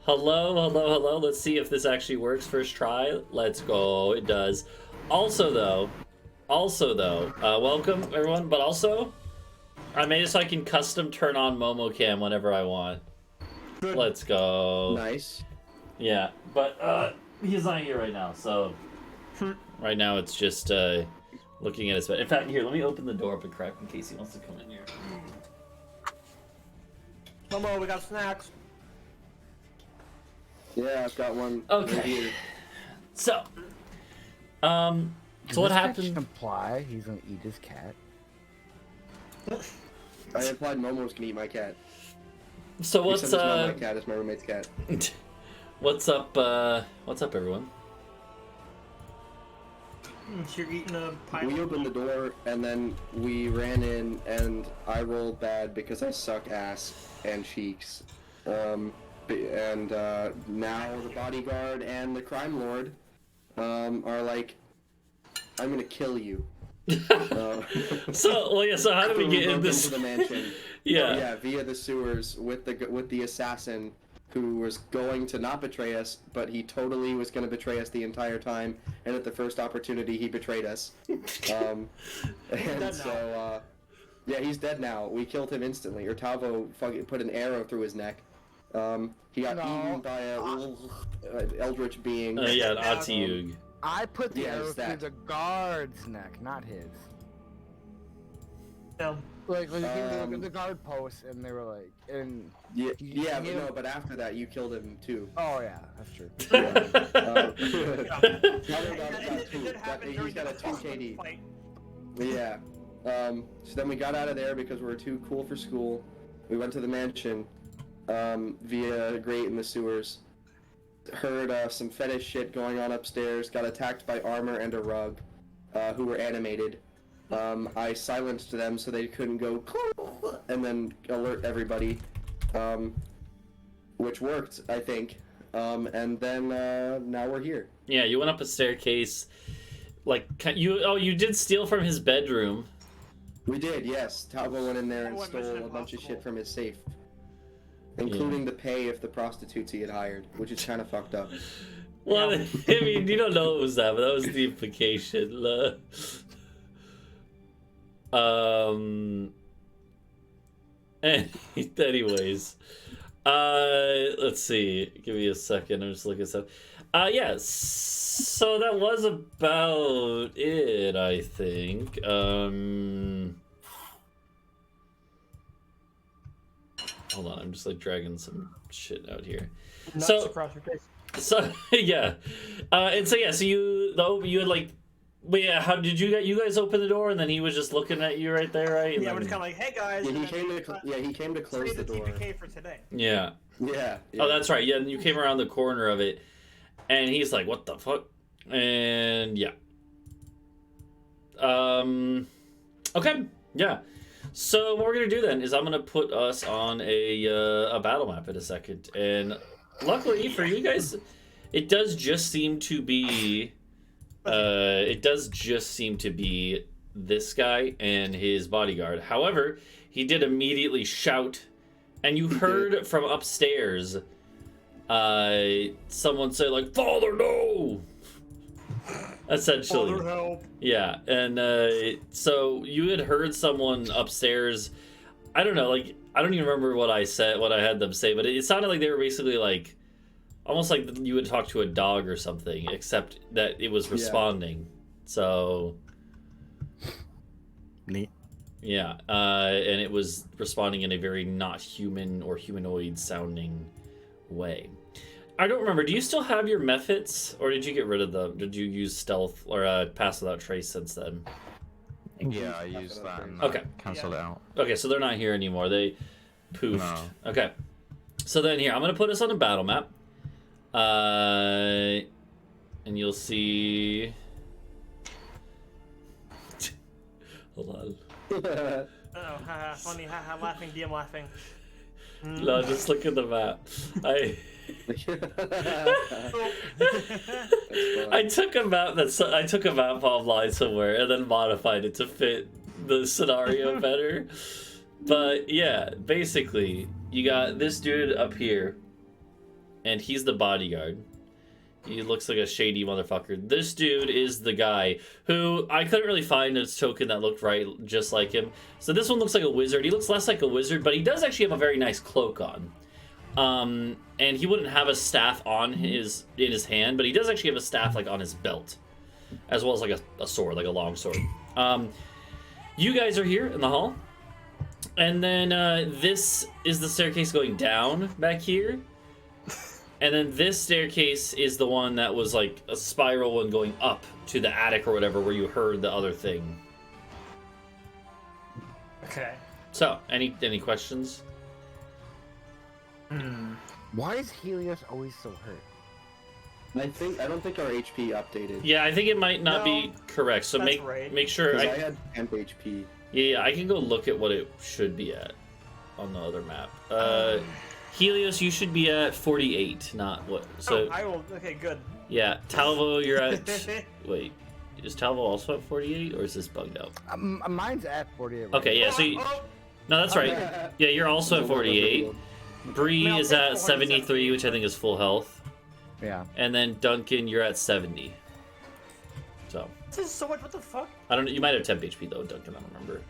Hello, hello, hello. Let's see if this actually works. First try. Let's go. It does. Also though, welcome everyone. But also, I made it so I can custom turn on Momo Cam whenever I want. Good. Let's go. Nice. Yeah, but he's not here right now, so right now it's just looking at his bed. In fact, here, let me open the door up a crack in case he wants to come in here. Momo, we got snacks. Yeah, I've got one. Okay. Right here. So, so what happened? Imply he's gonna eat his cat. I implied Momo was gonna eat my cat. So what's Except it's not my cat, it's my roommate's cat. What's up? What's up, everyone? You're eating a pie. We opened the door and then we ran in and I rolled bad because I suck ass and cheeks. And now the bodyguard and the Crimelord are like, I'm gonna kill you. So how did we get in this? Into the mansion? Yeah. Via the sewers with the assassin who was going to not betray us, but he totally was going to betray us the entire time. And at the first opportunity, he betrayed us. And so, yeah, he's dead now. We killed him instantly. Or Talvo fucking put an arrow through his neck. He got eaten by a eldritch being. Yeah, an Atiug. I put the Yeah, arrow it's through that. the guard's neck, not his. Yeah. Like they were the guard post, and they were like, and But after that, you killed him too. oh yeah, that's true. He's got a 2 KD. Yeah. So then we got out of there because we were too cool for school. We went to the mansion via a grate in the sewers. Heard some fetish shit going on upstairs. Got attacked by armor and a rug, who were animated. I silenced them so they couldn't go and then alert everybody, which worked, I think. And then now we're here. Yeah, you went up a staircase. Like you did steal from his bedroom. We did, yes. Talvo went in there and stole a bunch of shit from his safe, including the pay of the prostitutes he had hired, which is kind of fucked up. Well, I mean, you don't know it was that, but that was the implication. Anyways, let's see. Give me a second. I'm just looking stuff. Yeah. So that was about it, I think. Hold on. I'm just like dragging some shit out here. Nuts across your face. So yeah, and so you had like. But yeah, how did you guys open the door and then he was just looking at you right there, right? Yeah, we're just kind of like, hey guys. Yeah, he came to close the door. TPK for today. Yeah. Yeah. Oh, that's right. Yeah, and you came around the corner of it, and he's like, "What the fuck?" And yeah. Okay. Yeah. So what we're gonna do then is I'm gonna put us on a battle map in a second, and luckily for you guys, it does just seem to be. This guy and his bodyguard. However, he did immediately shout, and you heard from upstairs someone say like, "Father, no!" Essentially. Father, help. Yeah, and so you had heard someone upstairs. I don't know, like I don't even remember what I had them say, but it sounded like they were basically like. Almost like you would talk to a dog or something, except that it was responding. So, Neat. yeah, and it was responding in a very not human or humanoid sounding way. I don't remember. Do you still have your methods, or did you get rid of them? Did you use stealth or pass without trace since then? Yeah, I used that and Okay. cancelled it out. Okay, so they're not here anymore. They poofed. No. Okay, so then here I'm gonna put us on a battle map. And you'll see. Hold on. Oh, haha, funny, haha, laughing, DM laughing. No, just look at the map. I took a map offline somewhere and then modified it to fit the scenario better. But yeah, basically, you got this dude up here. and he's the bodyguard. He looks like a shady motherfucker. This dude is the guy who I couldn't really find a token that looked right just like him. So this one looks like a wizard. He looks less like a wizard, but he does actually have a very nice cloak on. And he wouldn't have a staff in his hand, but he does actually have a staff like on his belt, as well as like a sword, like a long sword. You guys are here in the hall, and then this is the staircase going down back here. And then this staircase is the one that was like a spiral one going up to the attic or whatever where you heard the other thing. Okay. So, any questions? Why is Helios always so hurt? I don't think our HP updated. Yeah, I think it might not be correct. So that's right. make sure. I had 10 HP. Yeah, I can go look at what it should be at on the other map. Helios, you should be at 48, not what. So I will. Okay, good. yeah, Talvo, you're at. Wait, is Talvo also at 48, or is this bugged out? Mine's at 48. Right Okay, yeah. So no, that's right. Yeah, you're also at 48. Bree Now, is at 73, which I think is full health. Yeah. And then Duncan, you're at 70. So This is so much. What the fuck? I don't know. You might have temp HP though, Duncan. I don't remember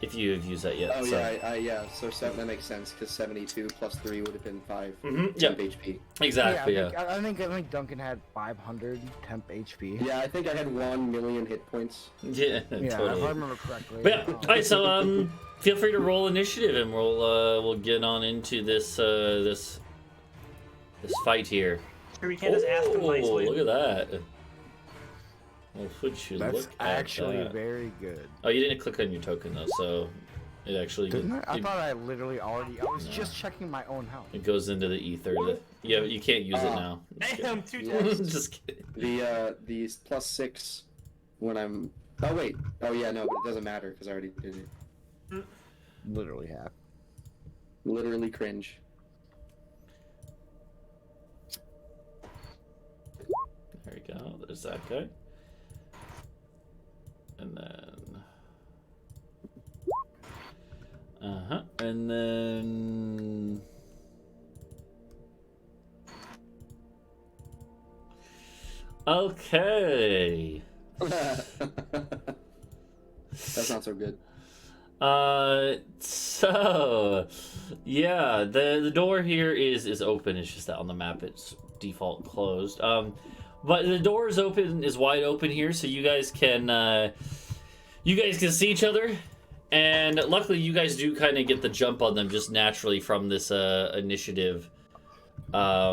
if you have used that yet. Oh so. yeah. So that makes sense because 72 plus 3 would have been 5 Mhm, temp HP. Exactly. Yeah. I think Duncan had 500 temp HP. Yeah, I think I had 1 million hit points. Yeah. Yeah, if Totally. I remember correctly. But yeah, all right. So feel free to roll initiative, and we'll get on into this this fight here. We can't just ask him nicely. Look at that. Well, would you That's look actually at that? very good. Oh, you didn't click on your token though, so it actually Didn't I? I thought I literally already. I was just checking my own health. it goes into the ether. Yeah, you can't use it now. Damn, 2 Yeah. times. Just kidding. These plus 6 when I'm. Oh wait. Oh yeah, no, but it doesn't matter because I already did it. Literally half. Literally cringe. There we go. There's that guy. And then and then okay. That's not so good. So yeah, the door here is open. It's just that on the map it's default closed. But the door is wide open here, so you guys can see each other, and luckily you guys do kind of get the jump on them just naturally from this initiative. Yeah.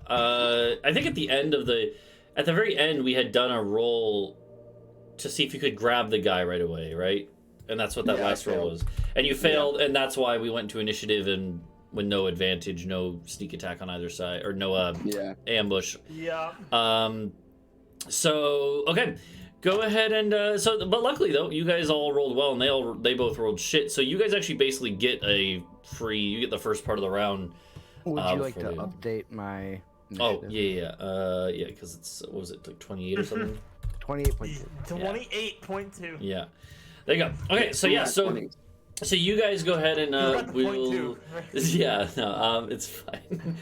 I think at the very end we had done a roll to see if you could grab the guy right away, right? And that's what that last roll was. And you failed, and that's why we went to initiative and with no advantage, no sneak attack on either side, or no ambush. Yeah. So okay, go ahead and but luckily though, you guys all rolled well, and they both rolled shit. So you guys actually basically get you get the first part of the round. Would you like to update my Oh initiative? yeah, because it's what was it like 28 or something? 28.2. 28.2. Yeah, there you go. Okay, so yeah, so you guys go ahead and we'll yeah, no, it's fine.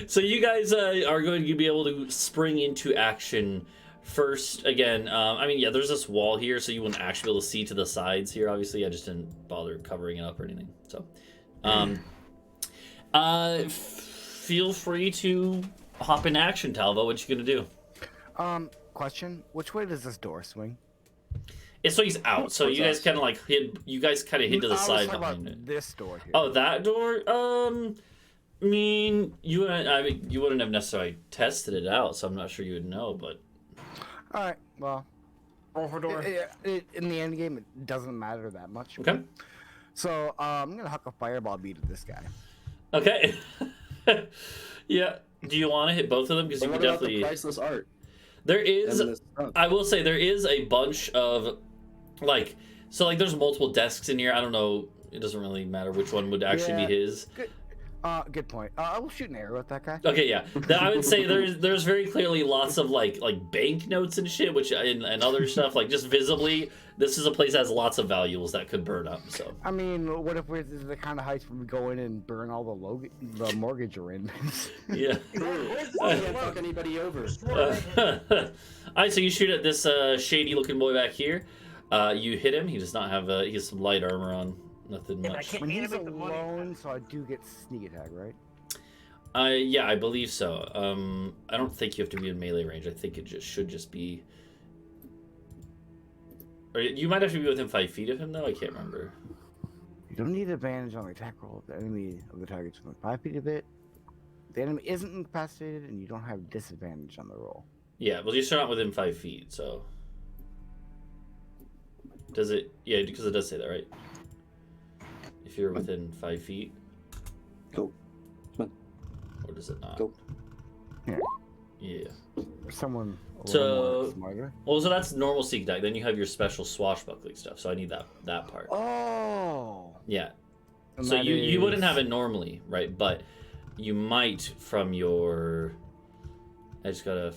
So you guys are going to be able to spring into action first again. I mean, yeah, there's this wall here, so you wouldn't actually be able to see to the sides here. Obviously, I just didn't bother covering it up or anything. So, feel free to hop in action, Talvo. What you gonna do? Question: which way does this door swing? It's so he's out. So you guys kind of like hid. You guys kind of hid to the side behind it. This door here. Oh, that door. I mean, you wouldn't have necessarily tested it out, so I'm not sure you would know. But all right. Well, roll for door. In the end game, it doesn't matter that much. Okay. So I'm gonna huck a fireball beat at this guy. Okay. Yeah. Do you want to hit both of them? Because you could definitely. The priceless art. There is. I will say there is a bunch of, there's multiple desks in here. I don't know. It doesn't really matter which one would actually be his. Good point. I will shoot an arrow at that guy. Okay, yeah. I would say there's very clearly lots of like banknotes and shit, which and other stuff like just visibly. This is a place that has lots of valuables that could burn up. So I mean, what if this is the kind of heist where we go in and burn all the mortgage arrangements? yeah. I can't fuck anybody over. Alright, so you shoot at this shady looking boy back here. You hit him. He does not have he has some light armor on. Nothing Yeah, I much. can't When he's animate the money. alone, so I do get sneak attack, right? Yeah, I believe so. I don't think you have to be in melee range. I think it should just be. Or you might have to be within 5 feet of him, though. I can't remember. You don't need advantage on the attack roll if the enemy of the target's within 5 feet of it. The enemy isn't incapacitated, and you don't have disadvantage on the roll. Yeah, well, you start out within 5 feet, so. Does it? Yeah, because it does say that, right? If you're within 5 feet. Go. Come on. Or does it not? Go. Yeah. Yeah. Someone a So- little more smarter. Well, so that's normal sneak attack. Then you have your special swashbuckling stuff. So I need that part. Oh. Yeah. And So that you wouldn't is- have it normally, right? But you might from your. I just gotta.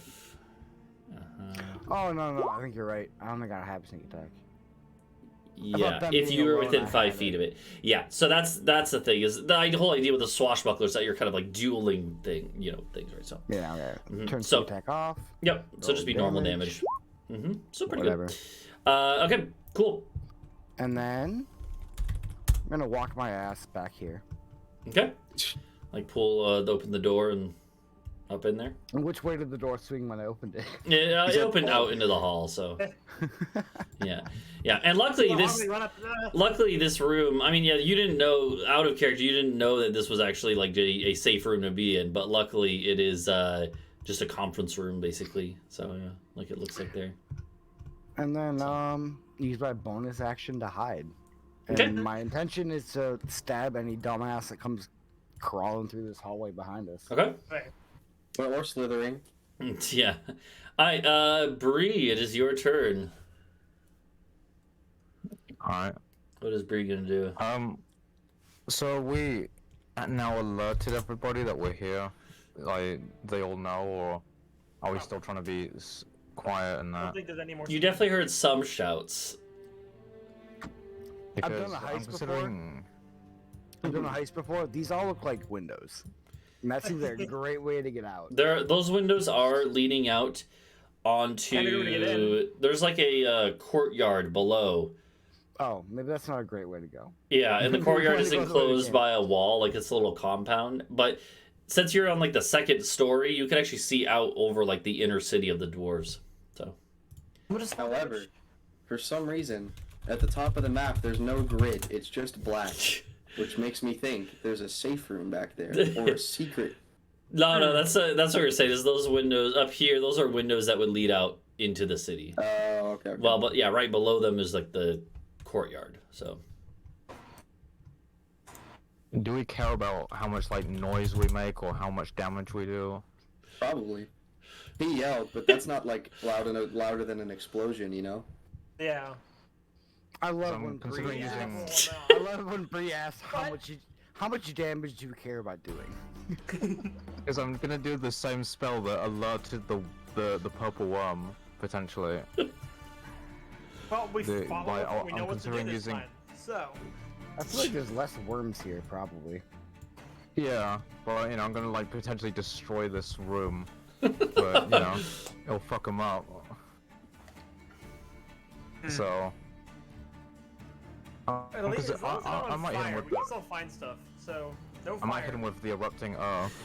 Oh no, I think you're right. I don't think I have sneak attack. Yeah, them if being you were alone, within I 5 had feet it. of it. Yeah, so that's the thing is the whole idea with the swashbuckler is that you're kind of like dueling things, right? So Yeah, okay. Mhm. Turn So- sneak attack off. yep, so Roll just be normal damage. damage. So pretty Whatever. good. Okay, cool. And then I'm gonna walk my ass back here. Okay, like pull open the door and up in there. And which way did the door swing when I opened it? Yeah, it said opened pull. out into the hall. So yeah, and luckily Well, this. Harvey, run up, Luckily, this room, I mean, yeah, you didn't know, out of character, you didn't know that this was actually, like, a safe room to be in, but luckily it is just a conference room, basically. So, yeah, like it looks like there. And then use my bonus action to hide. And Okay. my intention is to stab any dumbass that comes crawling through this hallway behind us. Okay. right. Or slithering. Yeah. Alright, Bree, it is your turn. Alright. What is Bree gonna do? So we now alerted everybody that we're here. Like, they all know, or are we still trying to be quiet and I don't that? think there's any more. You definitely heard some shouts. I've done Because a heist I'm before. considering. I've done a heist before. These all look like windows. And that seems like a great way to get out. Those windows are leading out Kinda to get onto... in. There's like a courtyard below. Oh, maybe that's not a great way to go. Yeah, and the courtyard is When it goes away, enclosed you by a wall, like it's a little compound. But since you're on like the second story, you can actually see out over like the inner city of the dwarves. So However, for some reason, at the top of the map, there's no grid. It's just black, which makes me think there's a safe room back there or a secret. no, that's what we're saying. Is those windows up here? Those are windows that would lead out into the city. Oh, okay. Well, but yeah, right below them is like the courtyard. So Do we care about how much like noise we make or how much damage we do? Probably. He yelled, but that's not like louder than an explosion, you know? Yeah. I love I'm when Bree considering asks. using- I love when Bree asks how much damage do you care about doing? Because I'm gonna do the same spell that alerted the purple worm potentially. Well, we The- follow by- it. We I'm know what to do considering this using- time. So. I feel like there's less worms here, probably. Yeah, but you know I'm gonna like potentially destroy this room, but you know it'll fuck them up. So. At least, as long as I it's might not hit him fire, with we can the, still find stuff. So, no I fire. might hit him with the erupting earth.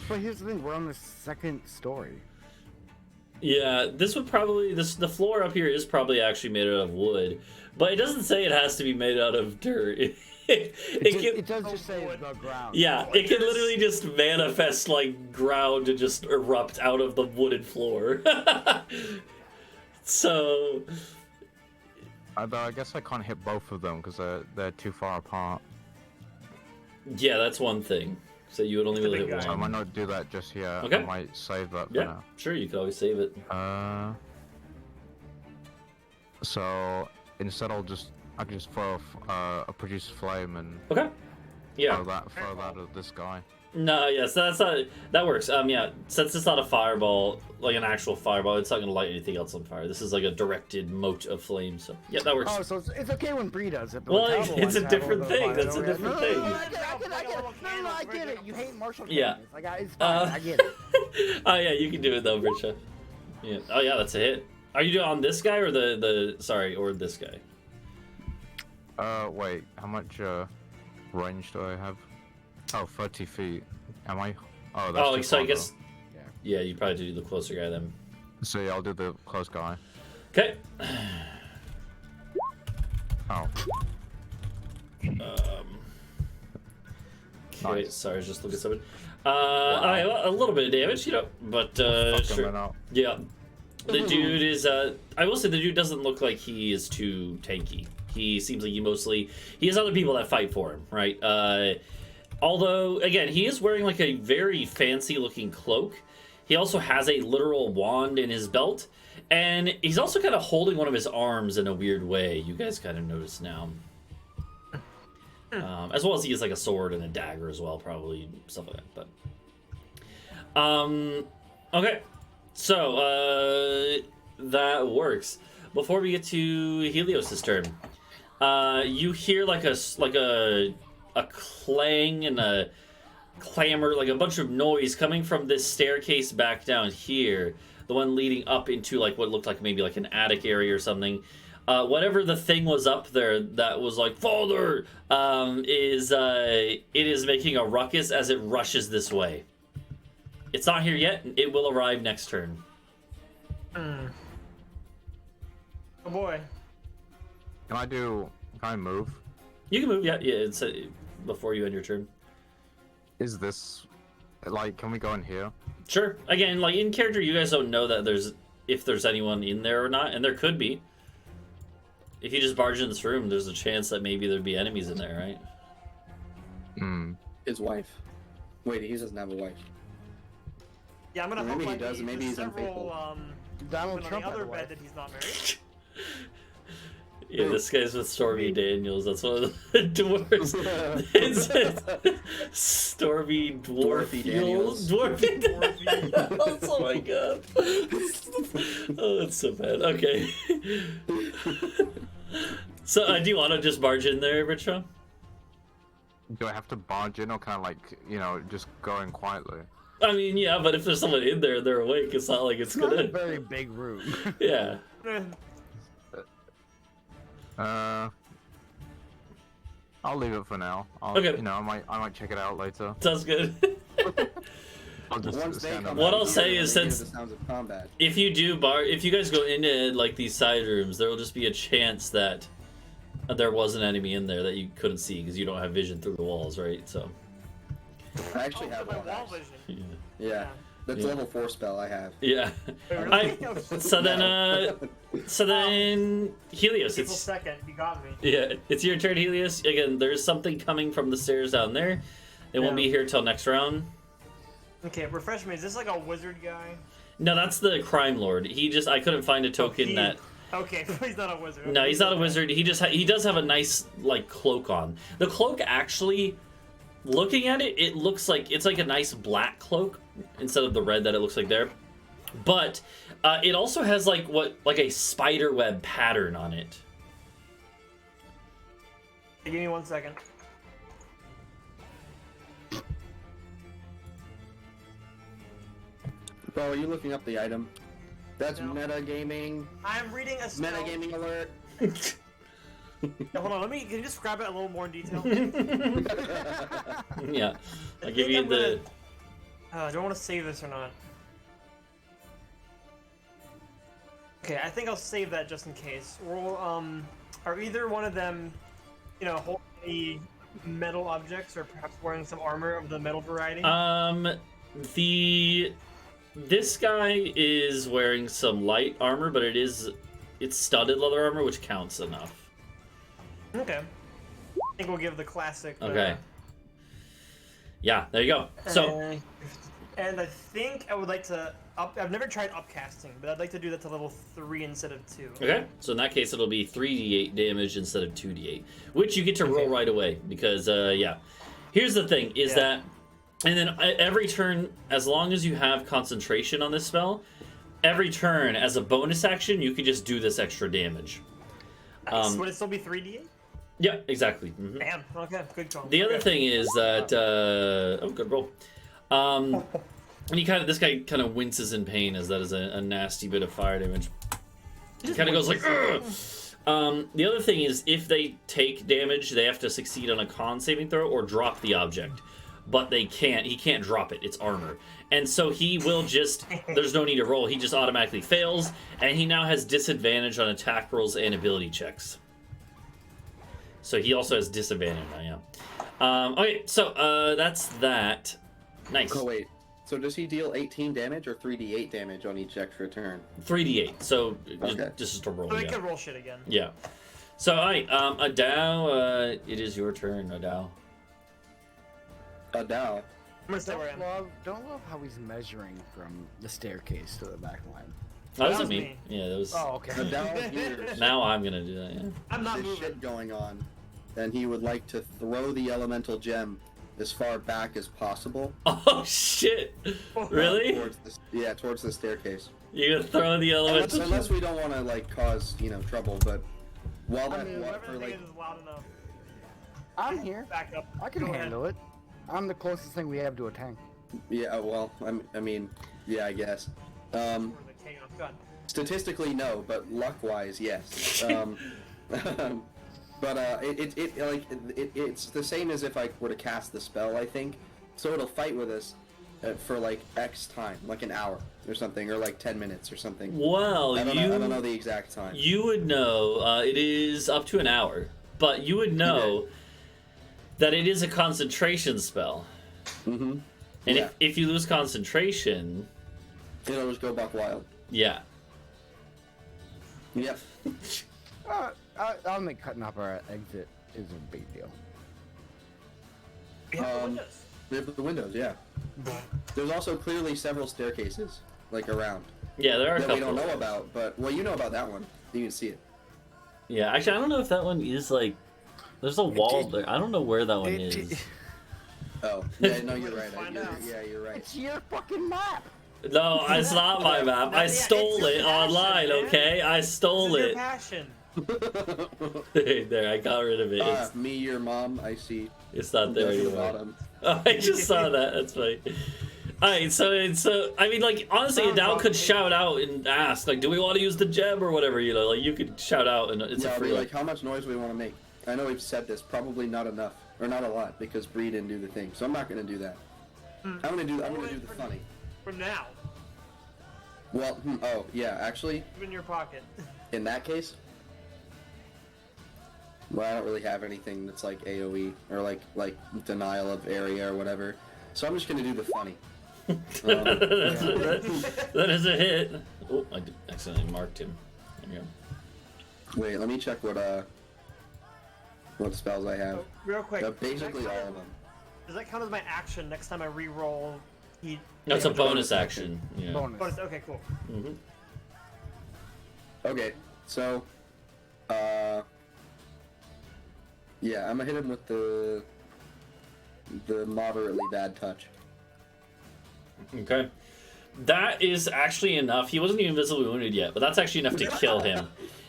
But here's the thing: we're on the second story. yeah, this would probably the floor up here is probably actually made out of wood, but it doesn't say it has to be made out of dirt. It does just say the ground. Yeah, it can literally just manifest like ground to just erupt out of the wooden floor. So, Although I guess I can't hit both of them because they're too far apart. yeah, that's one thing. So you would only The really big hit guy. So I one. might not do that just yet. Okay. I might save that for Yeah, now. sure, you could always save it. So instead I can just throw a produce flame and Okay. Yeah. Throw that at this guy. No, yes, that's not. That works. Yeah, since it's not a fireball, like an actual fireball, it's not gonna light anything else on fire. This is like a directed mote of flame. So yeah, that works. Oh, so it's okay when Bree does it. But Well, when Talvo it's a wants to have different little thing. fire, That's a no, different no, thing. No, I get it. No, I get it. You hate martial Yeah. cannons. Like, it's fine. I get it. Oh yeah, you can do it though, Britsha. Yeah. Oh yeah, that's a hit. Are you doing on this guy or or this guy? Wait, how much range do I have? Oh, 30 feet. Am I? Oh, that's too So I far, guess. Yeah, you probably do the closer guy then. though. So yeah, I'll do the close guy. Okay. Oh. Okay, Nice. sorry, I was just looking at something. Alright, well, a little bit of damage, but Fuck him sure. out. Yeah. The dude is, I will say the dude doesn't look like he is too tanky. He seems like he has other people that fight for him, right? Although, again, he is wearing like a very fancy looking cloak. He also has a literal wand in his belt. And he's also kind of holding one of his arms in a weird way. You guys kind of notice now. As well as he has like a sword and a dagger as well, probably stuff like that. But okay, so that works. Before we get to Helios' turn, you hear like a clang and a clamor, like a bunch of noise coming from this staircase back down here, the one leading up into like what looked like maybe like an attic area or something. Whatever the thing was up there that was like, Father, it is making a ruckus as it rushes this way. It's not here yet. It will arrive next turn. Oh boy. Can I move? You can move, yeah. It's before you end your turn. Is this, like, can we go in here? Sure. Again, like in character, you guys don't know that if there's anyone in there or not, and there could be. If you just barge in this room, there's a chance that maybe there'd be enemies in there, right? Hmm. His wife. Wait, he doesn't have a wife. Yeah, I'm gonna Maybe hope he does, maybe he's unfaithful. Donald on Trump the had other a bed wife. that he's not married. Yeah, this guy's with Stormy Daniels. That's one of the dwarves. It's Stormy Dwarfy Daniels. Dwarfy Daniels. Oh my god. Oh, that's so bad. Okay. So, do you want to just barge in there, Britsha? Do I have to barge in or can I, like, just go in quietly? I mean, yeah, but if there's someone in there and they're awake, it's not like it's Not gonna. a very big room. Yeah. I'll leave it for now. Okay. I might check it out later. Sounds good. I'll just Once they stand come up. What out I'll here, say when is they hear since- the sounds of combat. If you guys go into like these side rooms, there will just be a chance that there was an enemy in there that you couldn't see because you don't have vision through the walls, right? So. I actually have my one. wall Actually. vision. Yeah, that's Yeah. level 4 spell I have. Yeah. So then Helios, April it's 2nd, you got me. yeah, it's your turn, Helios. Again, there's something coming from the stairs down there. They won't Yeah. be here till next round. Okay, refresh me. Is this like a wizard guy? No, that's the Crimelord. I couldn't find a token that. Okay, he's not a wizard. No, he's not a wizard. He does have a nice like cloak on. The cloak actually, looking at it, it looks like it's like a nice black cloak instead of the red that it looks like there. But it also has like a spider web pattern on it. Hey, give me 1 second. Bro, are you looking up the item? That's No. metagaming. I'm reading a spell. Metagaming alert. Yeah, hold on, can you describe it a little more in detail? Yeah, I'll give you the. Do I want to save this or not? Okay, I think I'll save that just in case. Are either one of them, holding any metal objects or perhaps wearing some armor of the metal variety? This guy is wearing some light armor, but it's studded leather armor, which counts enough. Okay. I think we'll give the classic. Okay. Yeah, there you go. So, and I think I would like to I've never tried upcasting, but I'd like to do that to level 3 instead of 2. okay. So in that case, it'll be 3d8 damage instead of 2d8, which you get to roll right away because, yeah. Here's the thing: is Yeah. that, and then every turn, as long as you have concentration on this spell, every turn as a bonus action, you can just do this extra damage. Nice. Would it still be 3d8? Yeah, exactly. Mhm. Damn. Okay, good call. The other Okay. thing is that oh, good roll. And this guy kind of winces in pain as that is a nasty bit of fire damage. He kind of goes like, ugh! The other thing is if they take damage, they have to succeed on a con saving throw or drop the object. But they can't. He can't drop it. It's armor. And so he will just, there's no need to roll. He just automatically fails. And he now has disadvantage on attack rolls and ability checks. So he also has disadvantage now, yeah. Okay, so that's that. Nice. Oh, wait. So does he deal 18 damage or 3d8 damage on each extra turn? 3d8. So Okay. just a roll, So we yeah. can roll shit again. Yeah. So, alright, Adau, it is your turn, Adau. Adau. I'm gonna stay where I am. Don't love how he's measuring from the staircase to the back line. That wasn't was me. me. Yeah, that was... Oh, okay. Adau hears Now I'm gonna do that, yeah. I'm not this moving. shit going on, and he would like to throw the elemental gem as far back as possible. Oh, shit! Really? Towards the staircase. You gonna throw the element? Unless we don't want to like cause trouble, but while that Whatever for the thing like is loud enough. I'm here. Back up. I can Go ahead. handle it. I'm the closest thing we have to a tank. yeah, well, I mean, yeah, I guess. Or the chaos gun. Statistically, no, but luck-wise, yes. But it's the same as if I were to cast the spell, I think. So it'll fight with us for like X time, like an hour or something, or like 10 minutes or something. Well, I don't know the exact time. You would know, it is up to an hour, but you would know that it is a concentration spell. Mm-hmm. And Yeah. if you lose concentration, It'll just go buck wild. yeah. Yep. I'll make cutting off our exit is a big deal. We have the windows. We have the windows, yeah. There's also clearly several staircases, like around, Yeah, there are a that couple. we don't know about, but, well, you know about that one. You can see it. Yeah, actually, I don't know if that one is like... There's a wall did- there. I don't know where that one is. Oh, yeah, no, you're right. Find out. You're right. It's your fucking map. No, it's not my map. I Yeah, stole it's your it online, passion, man. okay? I stole This is your it. passion. There, I got rid of it. Me, your mom, I see. It's not there Down the anymore. bottom. Oh, I just saw that. That's funny. Alright, so I mean, like, honestly, Adau could shout out and ask, like, do we want to use the gem or whatever, you know? Like, you could shout out and it's a Yeah, free, like, how much noise we want to make. I know we've said this, probably not enough, or not a lot, because Bree didn't do the thing, so I'm not gonna do that. I'm gonna do the funny. For now. Well, oh, yeah, actually, Put it in your pocket. in that case, well, I don't really have anything that's like AoE, or like denial of area or whatever, so I'm just gonna do the funny. that is a hit. Oh, I accidentally marked him. There you go. Wait, let me check what spells I have. Oh, real quick. Basically all of them. Does that count as my action next time I re-roll? Heat? No, it's a bonus bonus action. action. Yeah. Bonus. Okay, cool. Mm-hmm. Okay, so, yeah, I'm gonna hit him with the moderately bad touch. Okay. That is actually enough. He wasn't even visibly wounded yet, but that's actually enough to kill him.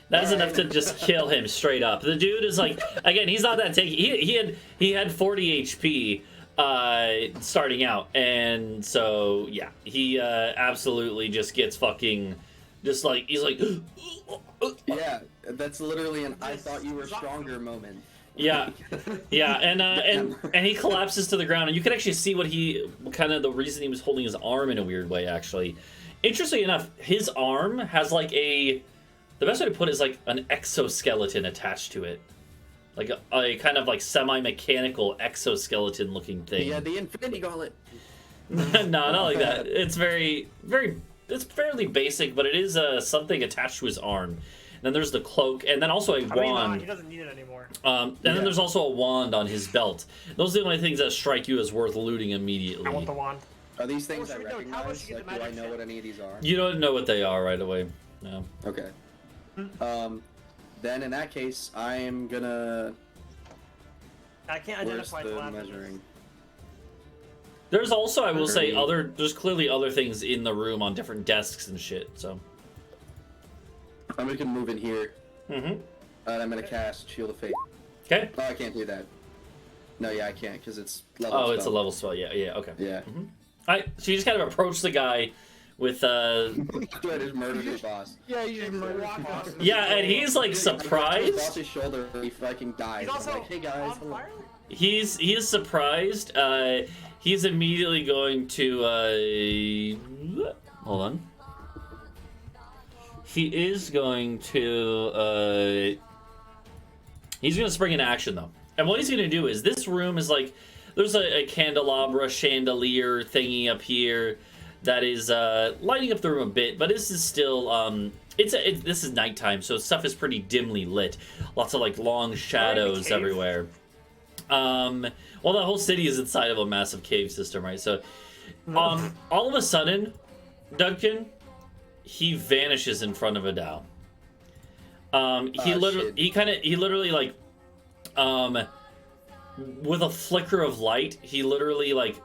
That's enough to just kill him straight up. The dude is like, again, he's not that tanky. He had 40 HP starting out, and so yeah, he absolutely just gets fucking, just like he's like, Yeah, that's literally an I thought you were stronger moment. yeah, yeah, and he collapses to the ground, and you can actually see what the reason he was holding his arm in a weird way. Actually, interestingly enough, his arm has like the best way to put it is like an exoskeleton attached to it. Like a kind of like semi-mechanical exoskeleton looking thing. Yeah, the Infinity Gauntlet. No, not like that. It's it's fairly basic, but it is something attached to his arm. And then there's the cloak, and then also a I mean, wand. he doesn't need it anymore. And then there's also a wand on his belt. Those are the only things that strike you as worth looting immediately. I want the wand. Are these things I should we do? How much recognize? should we get Like, the do I magic know shit? what any of these are? You don't know what they are right away. No. Okay. Then in that case, I am gonna I can't Where's identify the till after measuring? There's also, I will say, 30. there's clearly other things in the room on different desks and shit, so. I'm gonna move in here. Mm-hmm. And I'm gonna cast Shield of Faith. Okay. Oh, I can't do that. No, yeah, I can't, because it's level Oh, spell. it's a level spell, yeah, okay. Yeah. Alright, so you just kind of approach the guy with, I just murdered the boss. Yeah, you just murdered walk people. off. yeah, and he's, like, I got to his surprised. boss's shoulder, and he fucking dies. He's also I'm like, hey guys. on fire. He is surprised. He's immediately going to, hold on. He is going to, he's going to spring into action, though. And what he's going to do is, this room is like, there's a candelabra, chandelier thingy up here that is lighting up the room a bit, but this is still, this is nighttime, so stuff is pretty dimly lit. Lots of, like, long shadows cave? everywhere. Well, the whole city is inside of a massive cave system, right? So, all of a sudden, Duncan, he vanishes in front of Adau. He literally like, with a flicker of light, he literally like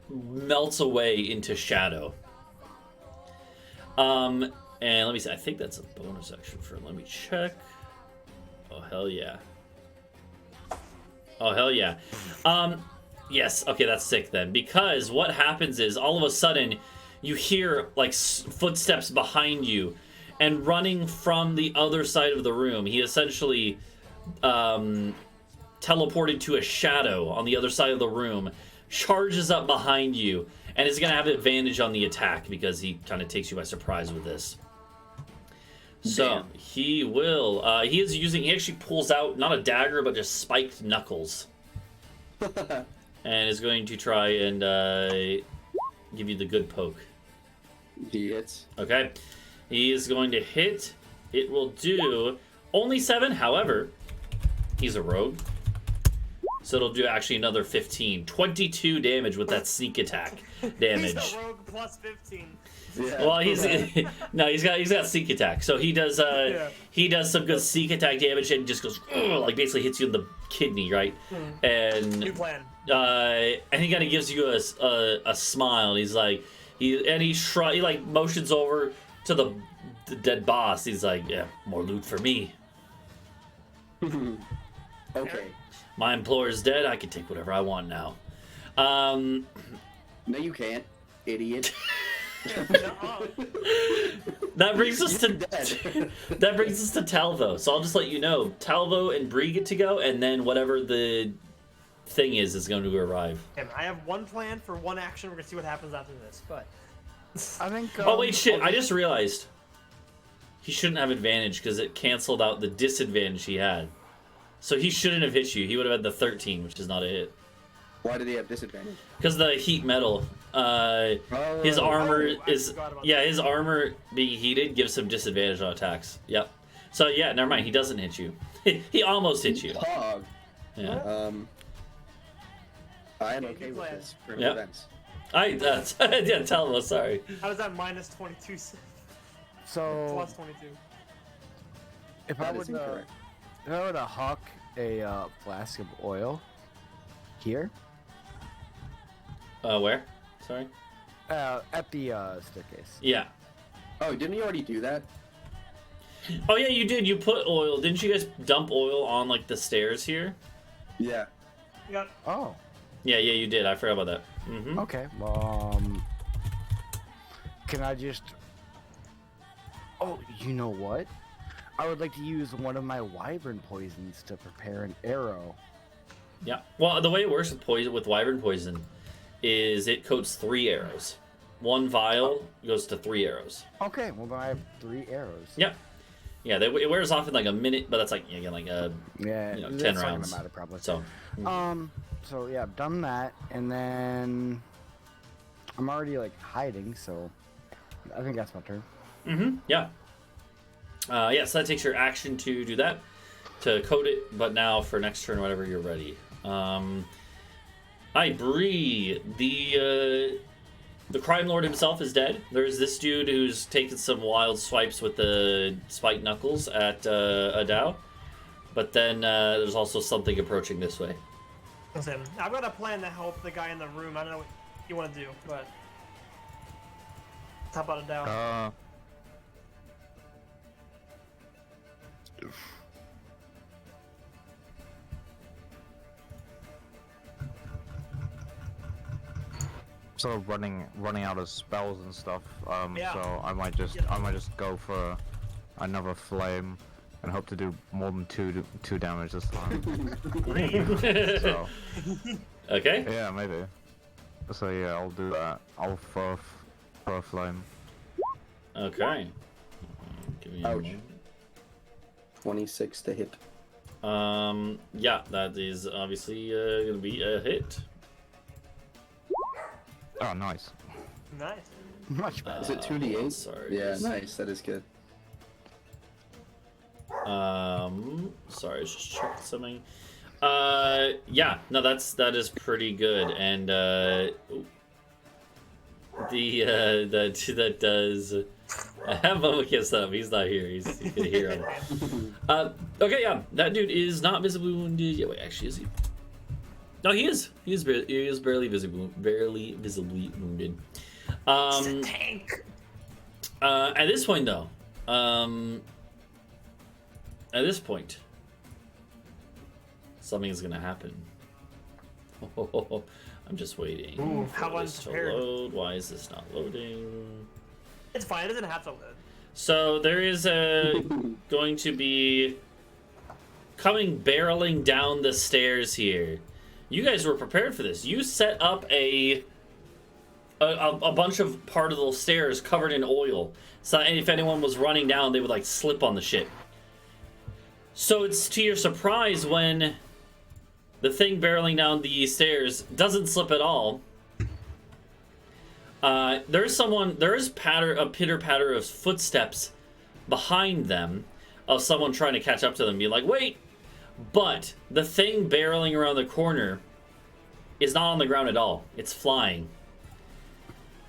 melts away into shadow. And let me see. I think that's a bonus action for. Let me check. Oh hell yeah. Oh, hell yeah. Yes, okay, that's sick then. Because what happens is, all of a sudden, you hear, like, footsteps behind you. And running from the other side of the room, he essentially teleported to a shadow on the other side of the room, charges up behind you, and is going to have advantage on the attack because he kind of takes you by surprise with this. So, Damn. he will, he actually pulls out, not a dagger, but just spiked knuckles. And is going to try and give you the good poke. He hits. Okay. He is going to hit. It will do only 7, however, he's a rogue. So it'll do actually another 15. 22 damage with that sneak attack damage. He's a rogue plus 15. Yeah. Well, he's got sneak attack, so he does he does some good sneak attack damage and just goes like basically hits you in the kidney, right? And New plan. and he kind of gives you a smile. And he's like he like motions over to the dead boss. He's like, yeah, more loot for me. Okay. My employer's dead. I can take whatever I want now. No, you can't, idiot. That brings us to Dead. that brings us to Talvo. So I'll just let you know, Talvo and Bree get to go, and then whatever the thing is going to arrive. Okay, I have one plan for one action. We're gonna see what happens after this. But I think. Oh wait, shit! I just realized he shouldn't have advantage because it canceled out the disadvantage he had. So he shouldn't have hit you. He would have had the 13, which is not a hit. Why did he have disadvantage? Because the heat metal, his armor I is forgot about his armor being heated gives him disadvantage on attacks. Yep. So yeah, never mind. He doesn't hit you. He almost hit you. Pog. Yeah. I am Okay, okay good with plan. this for Yep. events. Yeah, Talvo. Sorry. how does that minus 22 So plus 22? if I That would is incorrect. if I were to hawk a flask of oil here Where? Sorry. at the staircase. Yeah. Oh, didn't he already do that? Oh yeah, you did. You put oil. Didn't you guys dump oil on like the stairs here? Yeah. Yep. Oh, Yeah, you did. I forgot about that. Mm-hmm. okay. Can I just? Oh, you know what? I would like to use one of my wyvern poisons to prepare an arrow. Yeah. Well, the way it works with poison, with wyvern poison, is it coats 3 arrows. 1 vial goes to 3 arrows. Okay, well then I have 3 arrows. Yeah. Yeah, it wears off in like a minute, but that's like again like a Yeah, 10 that's not rounds. gonna matter probably. So. So yeah, I've done that, and then I'm already like hiding, so I think that's my turn. Mm-hmm. Yeah. Yeah. So that takes your action to do that, to coat it. But now for next turn, whenever you're ready. Hi, Bree. The Crimelord himself is dead. There's this dude who's taken some wild swipes with the spiked knuckles at Adau. But then there's also something approaching this way. Listen, I've got a plan to help the guy in the room. I don't know what you want to do, but how about Adau? Sort of running out of spells and stuff. Yeah. So I might just go for another flame and hope to do more than two damage this time. So Okay. yeah, maybe. So yeah, I'll do that. I'll throw a flame. Okay. Give me a Ouch. moment. 26 to hit. Yeah, that is obviously gonna be a hit. Oh, nice. Nice. Much better. Is it 2d8? Sorry. Yeah, nice. That is good. Sorry, I was just checking something. Yeah, no, that is pretty good, and that does. I have Momo kissed up. He's not here. He's gonna hear him. Okay, yeah, that dude is not visibly wounded. Yeah, wait, actually, is he? No, he is. He is barely visibly wounded. It's a tank. At this point, though, something's gonna happen. I'm just waiting Ooh, for how this to unprepared. load. Why is this not loading? It's fine. It doesn't have to live. So there is going to be coming barreling down the stairs here. You guys were prepared for this. You set up a bunch of part of those stairs covered in oil. So if anyone was running down, they would like slip on the shit. So it's to your surprise when the thing barreling down the stairs doesn't slip at all. There's a pitter patter of footsteps behind them of someone trying to catch up to them, be like, wait! But the thing barreling around the corner is not on the ground at all. It's flying.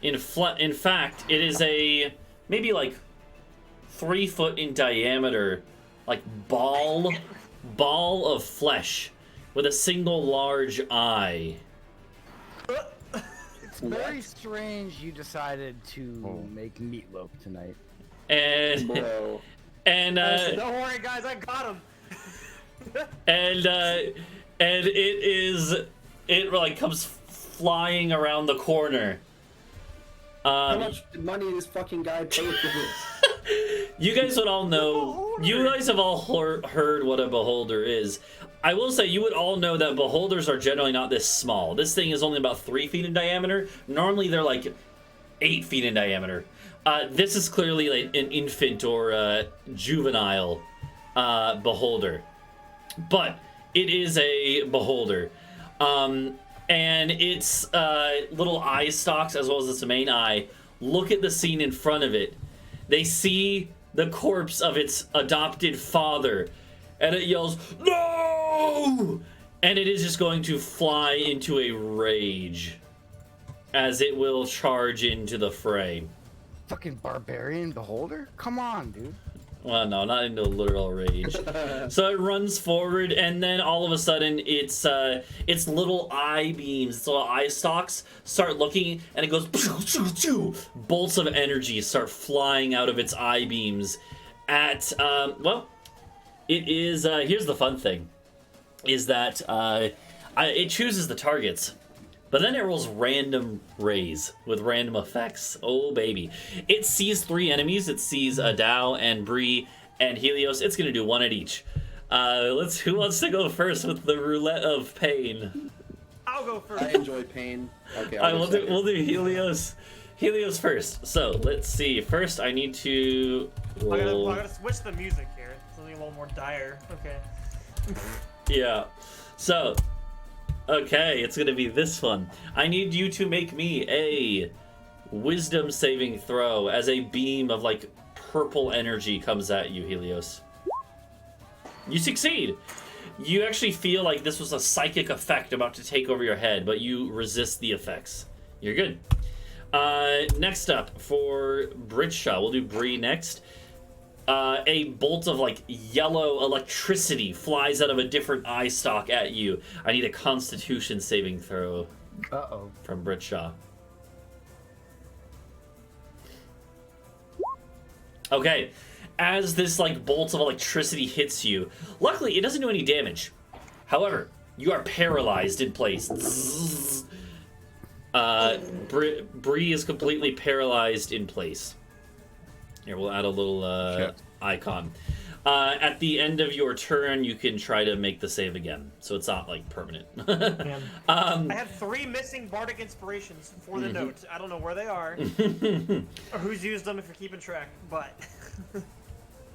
In fact, it is a maybe like 3 foot in diameter, like ball of flesh with a single large eye. It's very strange you decided to make meatloaf tonight. And Bro. and Don't worry, guys. I got him. and it like comes flying around the corner. How much money this fucking guy paid for this? You guys would all know. You guys have all heard what a beholder is. I will say you would all know that beholders are generally not this small. This thing is only about 3 feet in diameter. Normally they're like 8 feet in diameter. This is clearly like an infant or juvenile beholder, but it is a beholder. And its little eye stalks, as well as its main eye, look at the scene in front of it. They see the corpse of its adopted father, and it yells, "No!" And it is just going to fly into a rage as it will charge into the fray. Fucking barbarian beholder? Come on, dude. Well, no, not into literal rage. So it runs forward, and then all of a sudden, its little eye beams, its little eye stalks start looking, and it goes. Bolts of energy start flying out of its eye beams. At well, it is. Here's the fun thing, is that it chooses the targets. But then it rolls random rays with random effects. Oh, baby. It sees 3 enemies. It sees Adau and Bree and Helios. It's going to do 1 at each. Who wants to go first with the roulette of pain? I'll go first. I enjoy pain. Okay, We'll do Helios. Helios first. So, let's see. First, I need to roll. I gotta switch the music here. It's something a little more dire. Okay. Yeah. So, okay, it's gonna be this one. I need you to make me a wisdom saving throw as a beam of like purple energy comes at you, Helios. You succeed. You actually feel like this was a psychic effect about to take over your head, but you resist the effects. You're good. Next up for Britsha, we'll do Bree next. a bolt of like yellow electricity flies out of a different eye stalk at you. I need a Constitution saving throw. Uh-oh. From Britsha. Okay, as this like bolt of electricity hits you, luckily it doesn't do any damage. However, you are paralyzed in place. Bree is completely paralyzed in place. Here, we'll add a little icon. At the end of your turn, you can try to make the save again, so it's not like permanent. I have 3 missing bardic inspirations for the note. I don't know where they are or who's used them if you're keeping track, but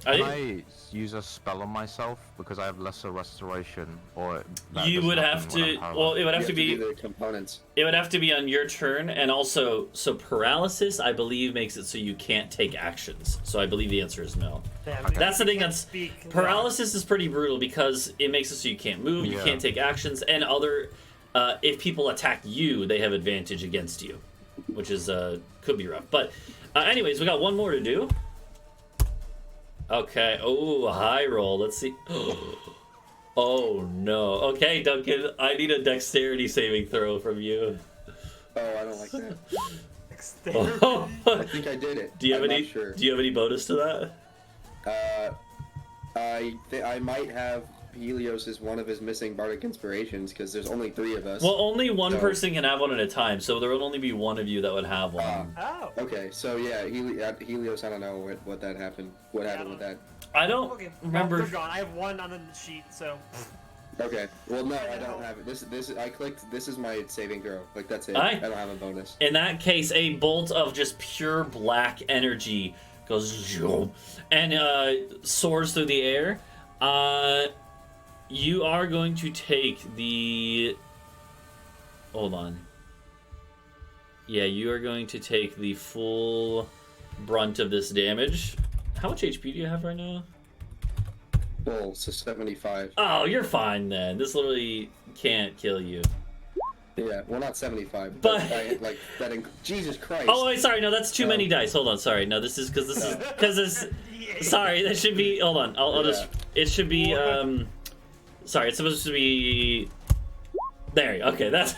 Can I use a spell on myself because I have lesser restoration, or you would have to? Well, it would have to be the components. It would have to be on your turn, and also, so paralysis, I believe, makes it so you can't take actions. So I believe the answer is no. damn, That's the thing. can't That's speak. paralysis is pretty brutal because it makes it so you can't move, you can't take actions, and other. If people attack you, they have advantage against you, which is could be rough. But anyways, we got one more to do. Okay. Oh, high roll. Let's see. Oh no. Okay, Duncan. I need a dexterity saving throw from you. Oh, I don't like that. Dexterity. I think I did it. Do you have I'm any? not sure. Do you have any bonus to that? I might have Helios as one of his missing bardic inspirations because there's only 3 of us. Well, only one So- person can have one at a time, so there would only be one of you that would have one. Oh. Okay, so yeah, Helios. I don't know what that happened. What happened with that? I don't Okay. remember. They're gone. I have 1 on the sheet, so. Okay. Well, no, I don't have it. This I clicked. This is my saving throw. Like that's it. I don't have a bonus. In that case, a bolt of just pure black energy goes zoom, and soars through the air. You are going to take the... Hold on. Yeah, you are going to take the full brunt of this damage. How much HP do you have right now? Well, so 75. Oh, you're fine then. This literally can't kill you. Yeah, well, not 75, But- like that. Jesus Christ. Oh, wait, sorry. No, that's too many dice. Hold on. Sorry. No, this is because this. Sorry, that should be. Hold on. I'll just. It should be. Sorry, it's supposed to be. There. Okay, that's.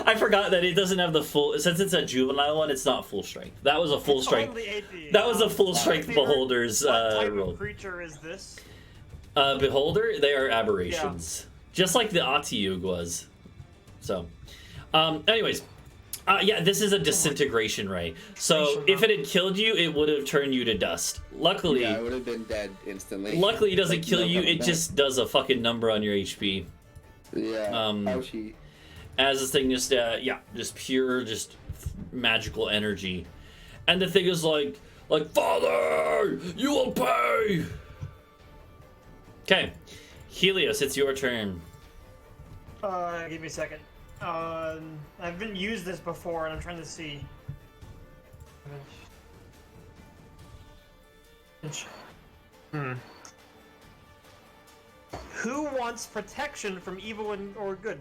I forgot that it doesn't have the full. Since it's a juvenile one, it's not full strength. That was a full strength. Only 80. That was a full strength Favorite- beholder's What type roll. of creature is this? Beholder, they are aberrations, just like the Atiug was. So, anyways, yeah, this is a disintegration ray. So if it had killed you, it would have turned you to dust. Luckily, Yeah, I would have been dead instantly. luckily it doesn't Like, kill no you. coming It back. just does a fucking number on your HP. Yeah. Ouchie. As this thing just just pure magical energy, and the thing is like Father, you will pay. Okay, Helios, it's your turn. Give me a second. I haven't used this before, and I'm trying to see. Who wants protection from evil or good?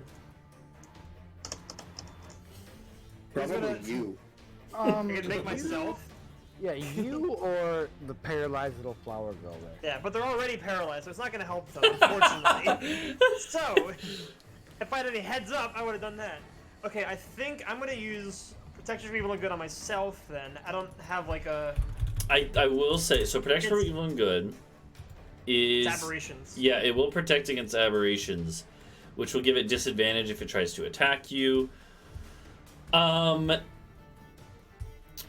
Probably gonna- you. I can make myself. Yeah, you or the paralyzed little flower girl there. Yeah, but they're already paralyzed, so it's not going to help them, unfortunately. So, if I had any heads up, I would have done that. Okay, I think I'm going to use protection from evil and good on myself then. I don't have like a... I will say, so protection from evil and good is... It's aberrations. Yeah, it will protect against aberrations, which will give it disadvantage if it tries to attack you.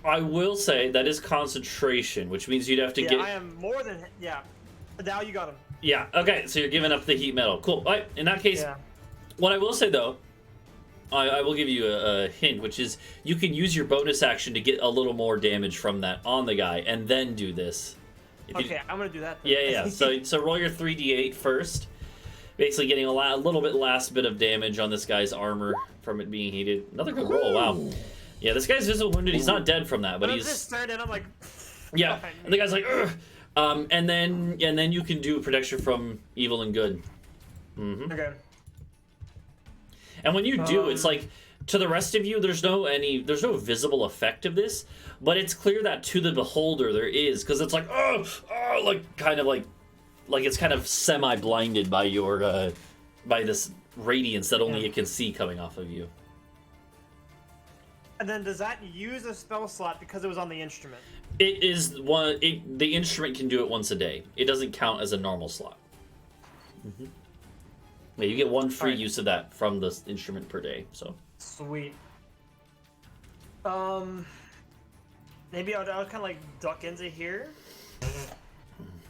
I will say that is concentration, which means you'd have to get... I am more than... Yeah. Adau, you got him. Yeah, okay, so you're giving up the heat metal. Cool. All right, in that case, what I will say, though, I will give you a hint, which is you can use your bonus action to get a little more damage from that on the guy, and then do this. If you- Okay, I'm going to do that then. Yeah. So roll your 3d8 first. Basically getting a little bit last bit of damage on this guy's armor from it being heated. Another good roll, wow. Yeah, this guy's visible wounded. He's not dead from that, but I'm he's... just staring and I'm like... Yeah, fine. and the guy's like, ugh. And then you can do protection from evil and good. Okay. And when you do, it's like, to the rest of you, there's no visible effect of this, but it's clear that to the beholder there is, because it's like, kind of like it's kind of semi-blinded by your by this radiance that only it can see coming off of you. And then does that use a spell slot because it was on the instrument? It is one. The instrument can do it once a day. It doesn't count as a normal slot. Mm-hmm. Yeah, you get one free use of that from the instrument per day. So sweet. Maybe I'll kind of like duck into here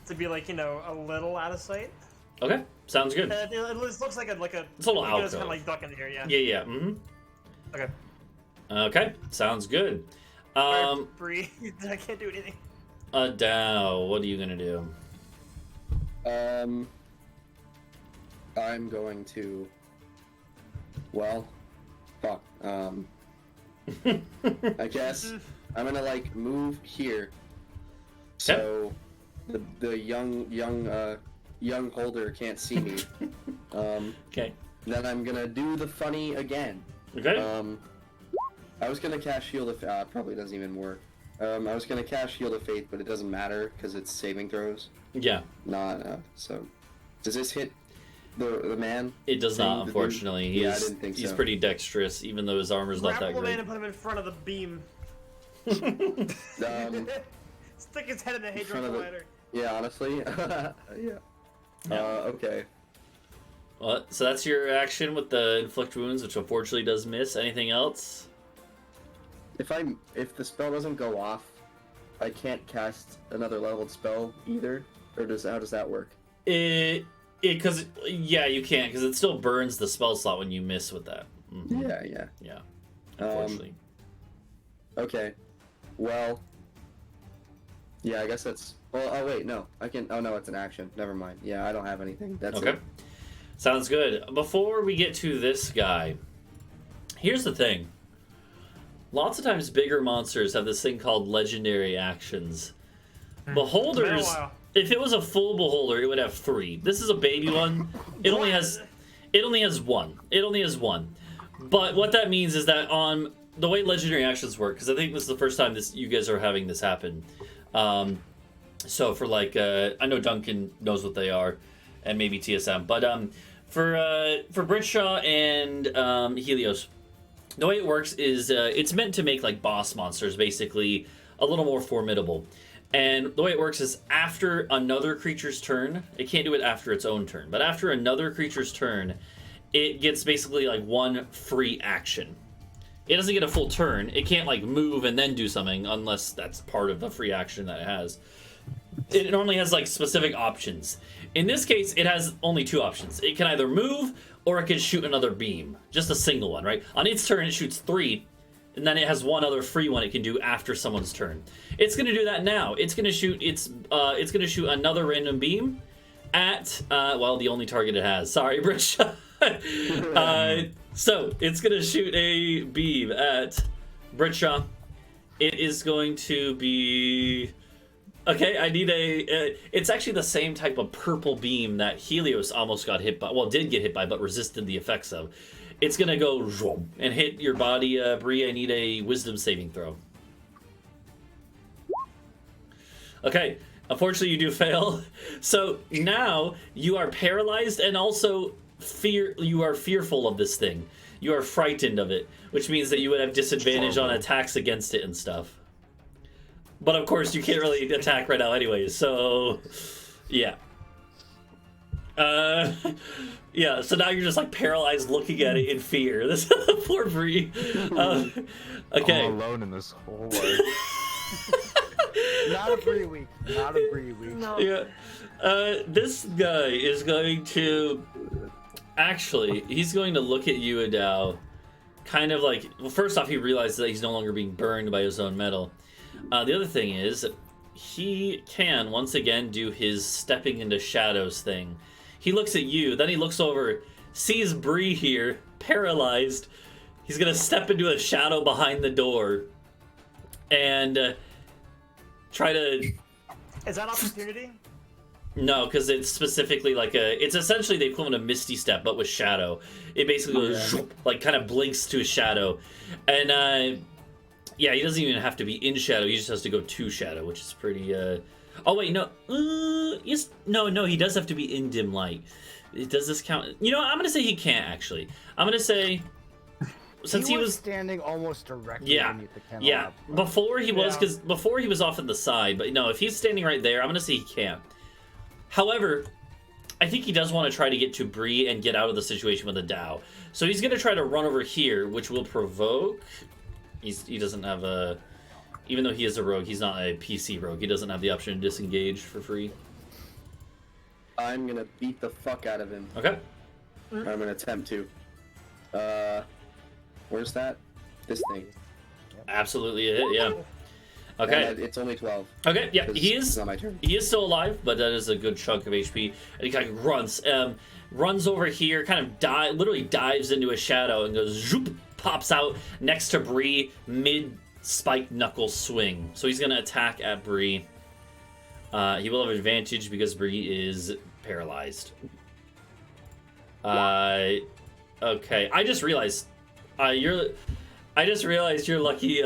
to be like, you know, a little out of sight. Okay, sounds good. It looks like a it's a little alcove. Just kind of like duck into here, yeah. Yeah. Mm-hmm. Okay. Okay, sounds good. Bree, I can't do anything. Adau, what are you gonna do? I'm going to. Well, fuck. I guess I'm gonna like move here, so the young holder can't see me. Okay. Then I'm gonna do the funny again. Okay. I was gonna cast Shield of probably doesn't even work. I was gonna cast Shield of Faith, but it doesn't matter because it's saving throws. Yeah. Not so. Does this hit the man? It does not, unfortunately. I didn't think so. He's pretty dexterous, even though his armor's not that Grapple the great. man and put him in front of the beam. Stick his head in the Hadron Collider. Yeah, honestly. Yeah. Okay. Well, so that's your action with the inflict wounds, which unfortunately does miss. Anything else? If the spell doesn't go off, I can't cast another leveled spell either, or how does that work? Because you can't, because it still burns the spell slot when you miss with that. Mm-hmm. Yeah. Unfortunately. Okay. Well. Yeah, I guess that's. Well, oh wait, no, I can. Oh no, it's an action. Never mind. Yeah, I don't have anything. That's okay. It. Sounds good. Before we get to this guy, here's the thing. Lots of times bigger monsters have this thing called legendary actions. Beholders, if it was a full beholder, it would have 3. This is a baby one. It only has one. It only has one. But what that means is that on the way legendary actions work, because I think this is the first time you guys are having this happen. So for like, I know Duncan knows what they are, and maybe TSM, but for Britsha and Helios, the way it works is it's meant to make like boss monsters basically a little more formidable. And the way it works is after another creature's turn, it can't do it after its own turn, but after another creature's turn, it gets basically like one free action. It doesn't get a full turn. It can't like move and then do something unless that's part of the free action that it has. It normally has like specific options. In this case, it has only 2 options. It can either move or it can shoot another beam. Just a single one, right? On its turn, it shoots 3, and then it has one other free one it can do after someone's turn. It's going to do that now. It's going to shoot another random beam at the only target it has. Sorry, Britsha. So it's going to shoot a beam at Britsha. It is going to be. Okay, I need it's actually the same type of purple beam that Helios almost got hit by. Well, did get hit by, but resisted the effects of. It's gonna go and hit your body, Bree. I need a wisdom saving throw. Okay, unfortunately you do fail. So now you are paralyzed and also you are fearful of this thing. You are frightened of it, which means that you would have disadvantage on attacks against it and stuff. But of course, you can't really attack right now anyways, so... Yeah. Yeah, so now you're just, like, paralyzed looking at it in fear. This poor Bree. Okay. I'm alone in this whole life. Not a Bree week. Not a Bree week. No. Yeah. This guy is going to... Actually, he's going to look at you, Adau, kind of like... Well, first off, he realizes that he's no longer being burned by his own metal. The other thing is, he can, once again, do his stepping into shadows thing. He looks at you, then he looks over, sees Bree here, paralyzed. He's going to step into a shadow behind the door and try to... Is that opportunity? No, because it's specifically like it's essentially the equivalent of Misty Step, but with shadow. It basically goes, like, kind of blinks to a shadow. And Yeah, he doesn't even have to be in shadow. He just has to go to shadow, which is pretty. Oh wait, no. Yes, no. He does have to be in dim light. Does this count? You know, I'm gonna say he can't actually. I'm gonna say since he was standing almost directly beneath the kennel. Yeah, before he was, because before he was off in the side. But no, if he's standing right there, I'm gonna say he can't. However, I think he does want to try to get to Bree and get out of the situation with Adau. So he's gonna try to run over here, which will provoke. He doesn't have a. Even though he is a rogue, he's not a PC rogue. He doesn't have the option to disengage for free. I'm gonna beat the fuck out of him. Okay. I'm gonna attempt to. Where's that? This thing. Absolutely a hit, yeah. Okay. It's only 12. Okay, yeah, It's not my turn. he is still alive, but that is a good chunk of HP. And he kind of runs over here, kind of literally dives into a shadow and goes zoop, pops out next to Bree mid spike knuckle swing. So he's gonna attack at Bree. He will have advantage because Bree is paralyzed. Okay, I just realized you're lucky,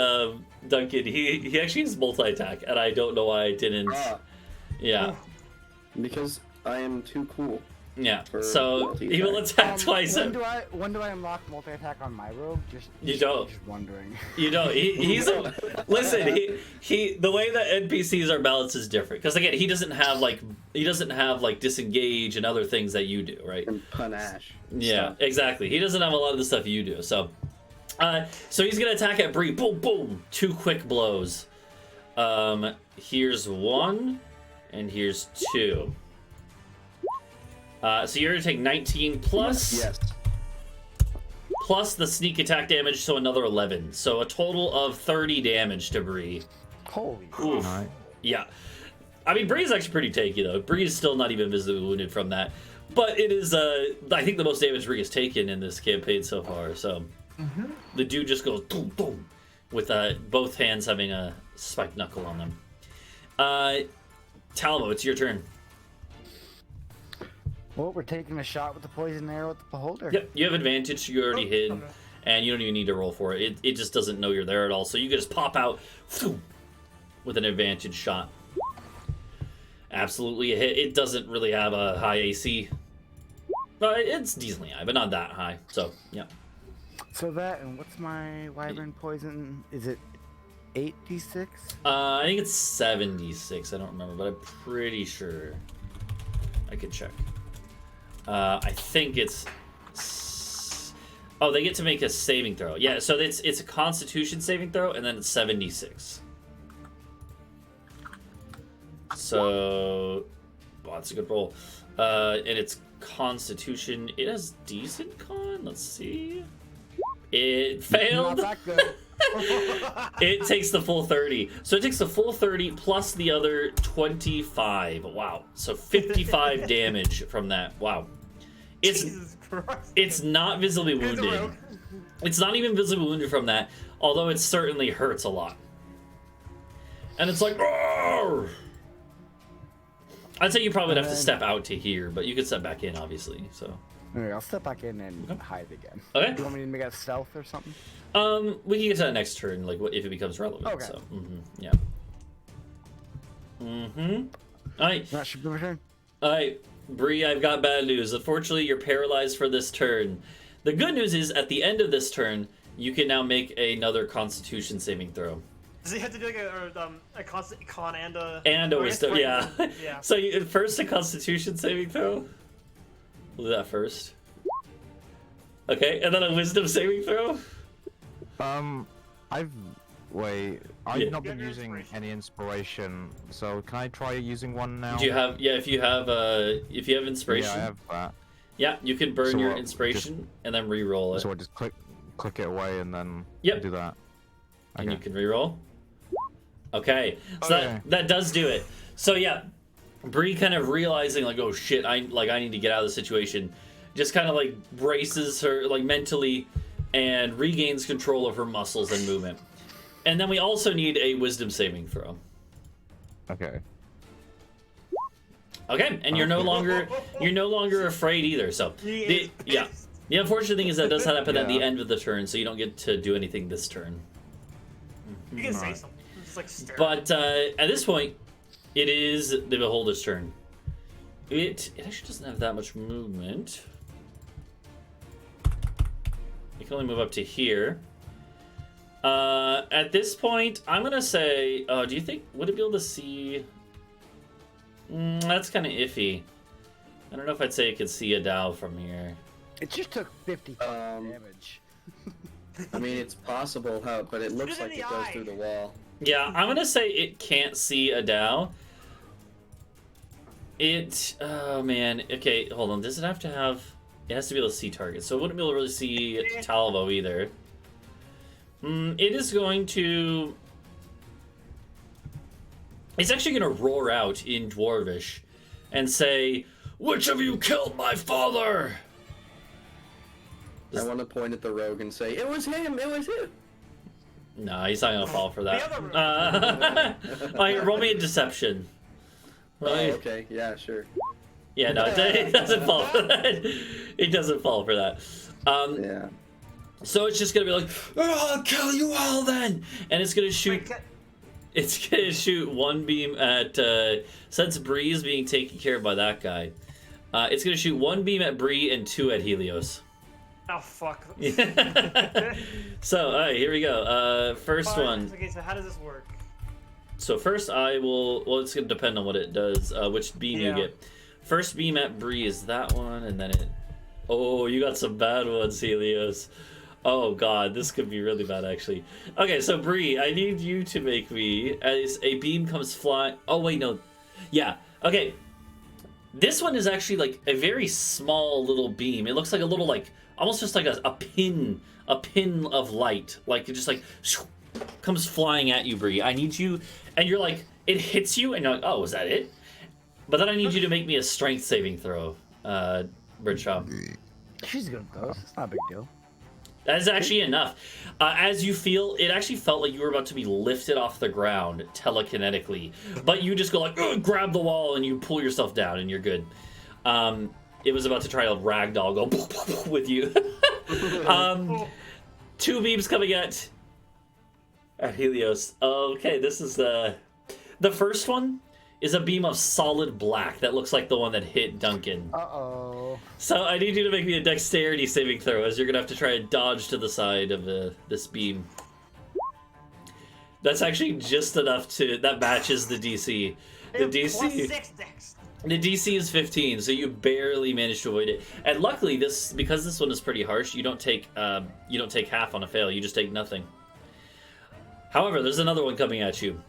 Duncan. He actually has multi-attack, and I don't know why I didn't. Yeah. Because I am too cool. Yeah. So he will attack twice. When do I unlock multi-attack on my rogue? You don't. Just wondering. You know, he's a listen. He the way that NPCs are balanced is different because again, he doesn't have like disengage and other things that you do, right? And panache. Yeah, Stuff. exactly. He doesn't have a lot of the stuff you do. So he's gonna attack at Bree. Boom, boom. 2 quick blows. Here's 1, and here's 2. So you're gonna take 19 plus. Yes. Plus the sneak attack damage, so another 11. So a total of 30 damage to Bree. Holy. Oof. Right. Yeah. I mean, Bree's actually pretty tanky, though. Bree is still not even visibly wounded from that. But it is, I think the most damage Bree has taken in this campaign so far. So the dude just goes boom, boom, with both hands having a spiked knuckle on them. Talvo, it's your turn. Well, we're taking a shot with the poison arrow with the beholder. Yep, you have advantage. You already hit, and you don't even need to roll for it. It just doesn't know you're there at all. So you can just pop out with an advantage shot. Absolutely a hit. It doesn't really have a high AC. It's decently high, but not that high. So, yeah. So that, and what's my wyvern poison? Is it 8d6? I think it's 76. I don't remember, but I'm pretty sure. I could check. I think it's. Oh, they get to make a saving throw. Yeah, so it's a Constitution saving throw, and then it's 76. So, well, that's a good roll. And it's Constitution. It has decent con. Let's see. It failed. Not that good. It takes the full 30. So it takes the full 30 plus the other 25. Wow. So 55 damage from that. Wow. Jesus Christ. It's not visibly wounded. It's not even visibly wounded from that, although it certainly hurts a lot. And it's like, roar! I'd say you probably would have to step out to here, but you could step back in, obviously. So. Alright, I'll step back in and hide again. Okay. Do you want me to make a stealth or something? We can get to that next turn, like if it becomes relevant. Okay. So, yeah. Alright. That should be my turn. Alright, Bree, I've got bad news. Unfortunately, you're paralyzed for this turn. The good news is, at the end of this turn, you can now make another Constitution saving throw. Does he have to do like a constant con and a... And a wisdom, yeah. Yeah. So first a Constitution saving throw. We'll do that first. Okay, and then a wisdom saving throw. I've not been using any inspiration, so can I try using one now? Do you have? Yeah, if you have inspiration. Yeah, I have that. Yeah, you can burn So your what, inspiration and then re-roll it. So I just click it away and then do that. And Okay. you can re-roll. Okay, so that does do it. So yeah, Bree kind of realizing like, oh shit, I need to get out of the situation, just kind of like braces her like mentally, and regains control of her muscles and movement. And then we also need a wisdom saving throw. Okay. Okay, and you're no longer afraid either. So the unfortunate thing is that does happen at the end of the turn, so you don't get to do anything this turn. You can say Alright. something. Just like stare. But at this point, it is the Beholder's turn. It actually doesn't have that much movement. You can only move up to here. At this point, I'm gonna say, do you think, would it be able to see? That's kind of iffy. I don't know if I'd say it could see Adau from here. It just took 50 damage. I mean, it's possible, but it looks Shoot like in it the goes eye. through the wall. Yeah, I'm gonna say it can't see Adau. Oh man, okay, hold on. Does it have to have, it has to be able to see targets, so it wouldn't be able to really see Talvo either. It is going to, it's actually gonna roar out in Dwarvish and say, "Which of you killed my father?" I want to point at the rogue and say, "It was him! It was him!" No, he's not gonna fall for that. The other Alright, roll me a deception. Oh, okay, yeah, sure. Yeah, no, it doesn't fall for that. It doesn't fall for that. Yeah. So it's just gonna be like, "Oh, I'll kill you all then," and it's gonna shoot. It's gonna shoot one beam at. Since Bree is being taken care of by that guy, it's gonna shoot one beam at Bree and 2 at Helios. Oh fuck. So, alright, here we go. First one. Okay, so how does this work? So first I will, well, it's gonna depend on what it does, which beam you Yeah. get. First beam at Bree is that one, and then it, oh, you got some bad ones, Helios. Oh god, this could be really bad actually. Okay, so Bree, I need you to make me, as a beam comes flying, oh wait, no. Yeah, okay. This one is actually like a very small little beam. It looks like a little, like, almost just like a pin of light. Like, it just like, comes flying at you, Bree. I need you, and you're like, it hits you, and you're like, oh, is that it? But then I need you to make me a strength saving throw, Britsha. She's good at those. It's not a big deal. That is actually enough. As you feel, it actually felt like you were about to be lifted off the ground telekinetically, but you just go like, "Ugh," grab the wall, and you pull yourself down, and you're good. It was about to try to ragdoll go with you. 2 beams coming at Helios. Okay, this is the first one is a beam of solid black that looks like the one that hit Duncan. Uh-oh. So I need you to make me a dexterity saving throw, as you're gonna have to try and dodge to the side of this beam. That's actually just enough that matches the DC. The DC. +6 dex. The DC is 15, so you barely managed to avoid it. And luckily, because this one is pretty harsh, you don't take half on a fail. You just take nothing. However, there's another one coming at you.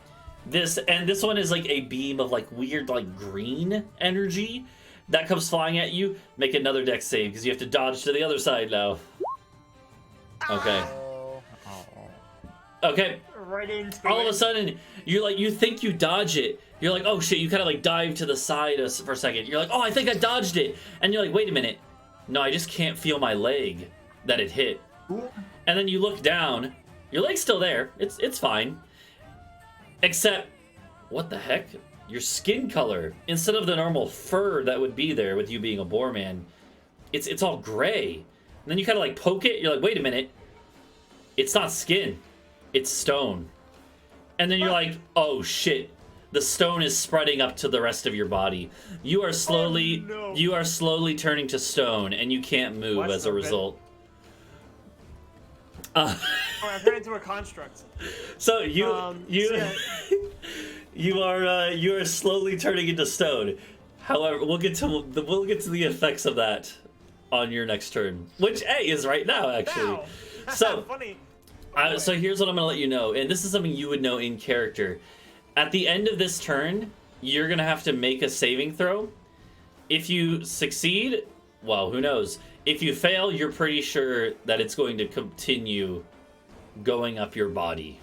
This one is like a beam of like weird like green energy that comes flying at you. Make another dex save because you have to dodge to the other side now. Okay. Okay. Right into All of it. a sudden, you think you dodge it. You're like, oh shit, you kind of like dive to the side for a second. You're like, oh, I think I dodged it. And you're like, wait a minute. No, I just can't feel my leg that it hit. And then you look down. Your leg's still there. It's fine. Except, what the heck? Your skin color, instead of the normal fur that would be there with you being a Boarman, it's all gray. And then you kind of like poke it. You're like, wait a minute. It's not skin. It's stone. And then you're like, oh shit. The stone is spreading up to the rest of your body. You are slowly, no. you are slowly turning to stone, and you can't move Well, that's as a not good. result. Alright, I've turned into a construct. So you so yeah. you are slowly turning into stone. However, we'll get to the effects of that on your next turn, which is right now actually. Ow. So Funny. so here's what I'm gonna let you know, and this is something you would know in character. At the end of this turn, you're gonna have to make a saving throw. If you succeed, well, who knows? If you fail, you're pretty sure that it's going to continue going up your body.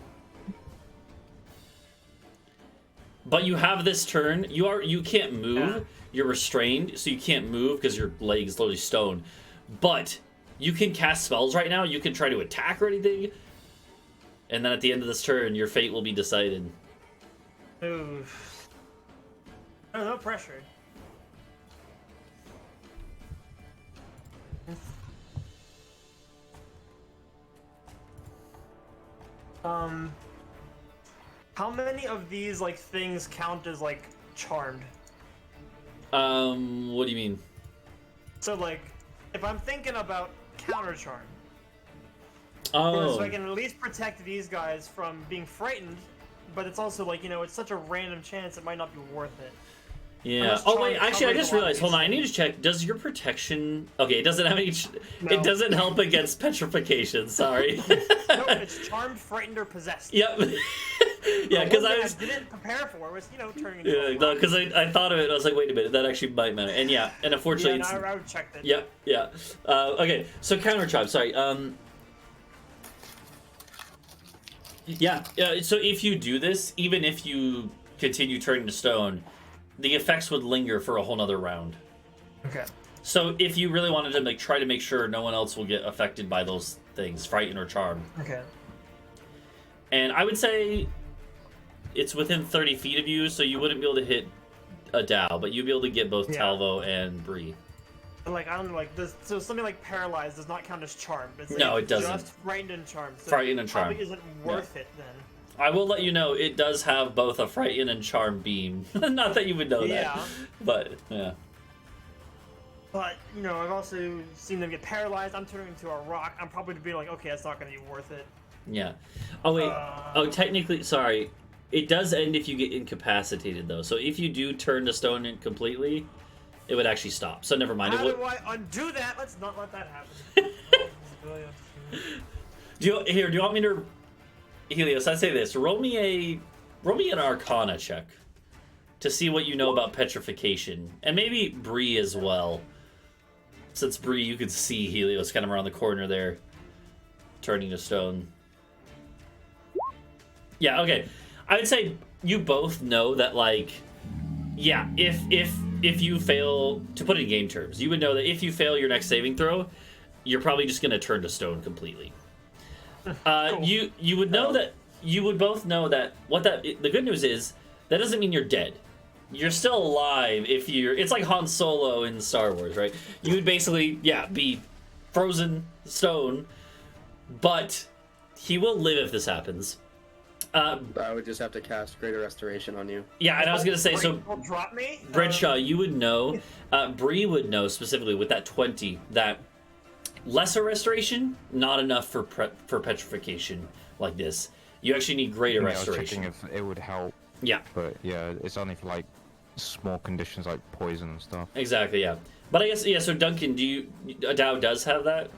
But you have this turn. You can't move. Yeah. You're restrained, so you can't move because your leg is literally stone. But you can cast spells right now. You can try to attack or anything. And then at the end of this turn, your fate will be decided. Ooh. No pressure. How many of these like things count as like charmed? What do you mean? So like, if I'm thinking about counter charm, Oh. so I can at least protect these guys from being frightened, but it's also like, you know, it's such a random chance it might not be worth it. Yeah. Unless Oh wait, charm actually, I covers just a lot of realized. Hold on, I these need to check. Does your protection? Okay, it doesn't have any. No. It doesn't help against petrification. Sorry. No, it's charmed, frightened, or possessed. Yep. Yeah, because One I thing was. didn't prepare for was, you know, turning into Yeah, a no, rock. because I thought of it. I was like, wait a minute, that actually might matter. And yeah, and unfortunately, Yeah, it's. no, I would check that. Yep. Yeah. Okay. So counter charm. Sorry. Yeah. So if you do this, even if you continue turning to stone, the effects would linger for a whole nother round. Okay. So if you really wanted to like try to make sure no one else will get affected by those things, frighten or charm. Okay. And I would say it's within 30 feet of you, so you wouldn't be able to hit Adau, but you'd be able to get both Yeah. Talvo and Bree. Like, I don't know, like, this, so something like paralyzed does not count as charmed. It's like No, it doesn't. Just frightened and charmed. So Frightened and it probably charmed. isn't worth it then. I will let you know it does have both a frighten and charm beam. Not that you would know Yeah. that, but yeah. But, you know, I've also seen them get paralyzed. I'm turning into a rock. I'm probably be like, okay, that's not going to be worth it. Yeah. Oh wait. Technically, sorry. It does end if you get incapacitated though. So if you do turn to stone completely, it would actually stop. So never mind. How It would. do I undo that? Let's not let that happen. Do you want me to? Helios, I say this. Roll me an Arcana check to see what you know about petrification, and maybe Bree as well. Since Bree, you could see Helios kind of around the corner there, turning to stone. Yeah. Okay. I would say you both know that, like, yeah. If you fail, to put it in game terms, you would know that if you fail your next saving throw, you're probably just going to turn to stone completely. Cool. You would know that you would both know that the good news is that doesn't mean you're dead. You're still alive if you're. It's like Han Solo in Star Wars, right? You would basically be frozen stone, but he will live if this happens. I would just have to cast Greater Restoration on you. Yeah, and I was gonna say so. Will drop me? Britsha, you would know. Bree would know specifically with that 20 that lesser restoration not enough for petrification like this. You actually need greater I was restoration. checking if it would help, Yeah, but yeah, it's only for like small conditions like poison and stuff. exactly. Yeah, but I guess So Duncan, Adau does have that?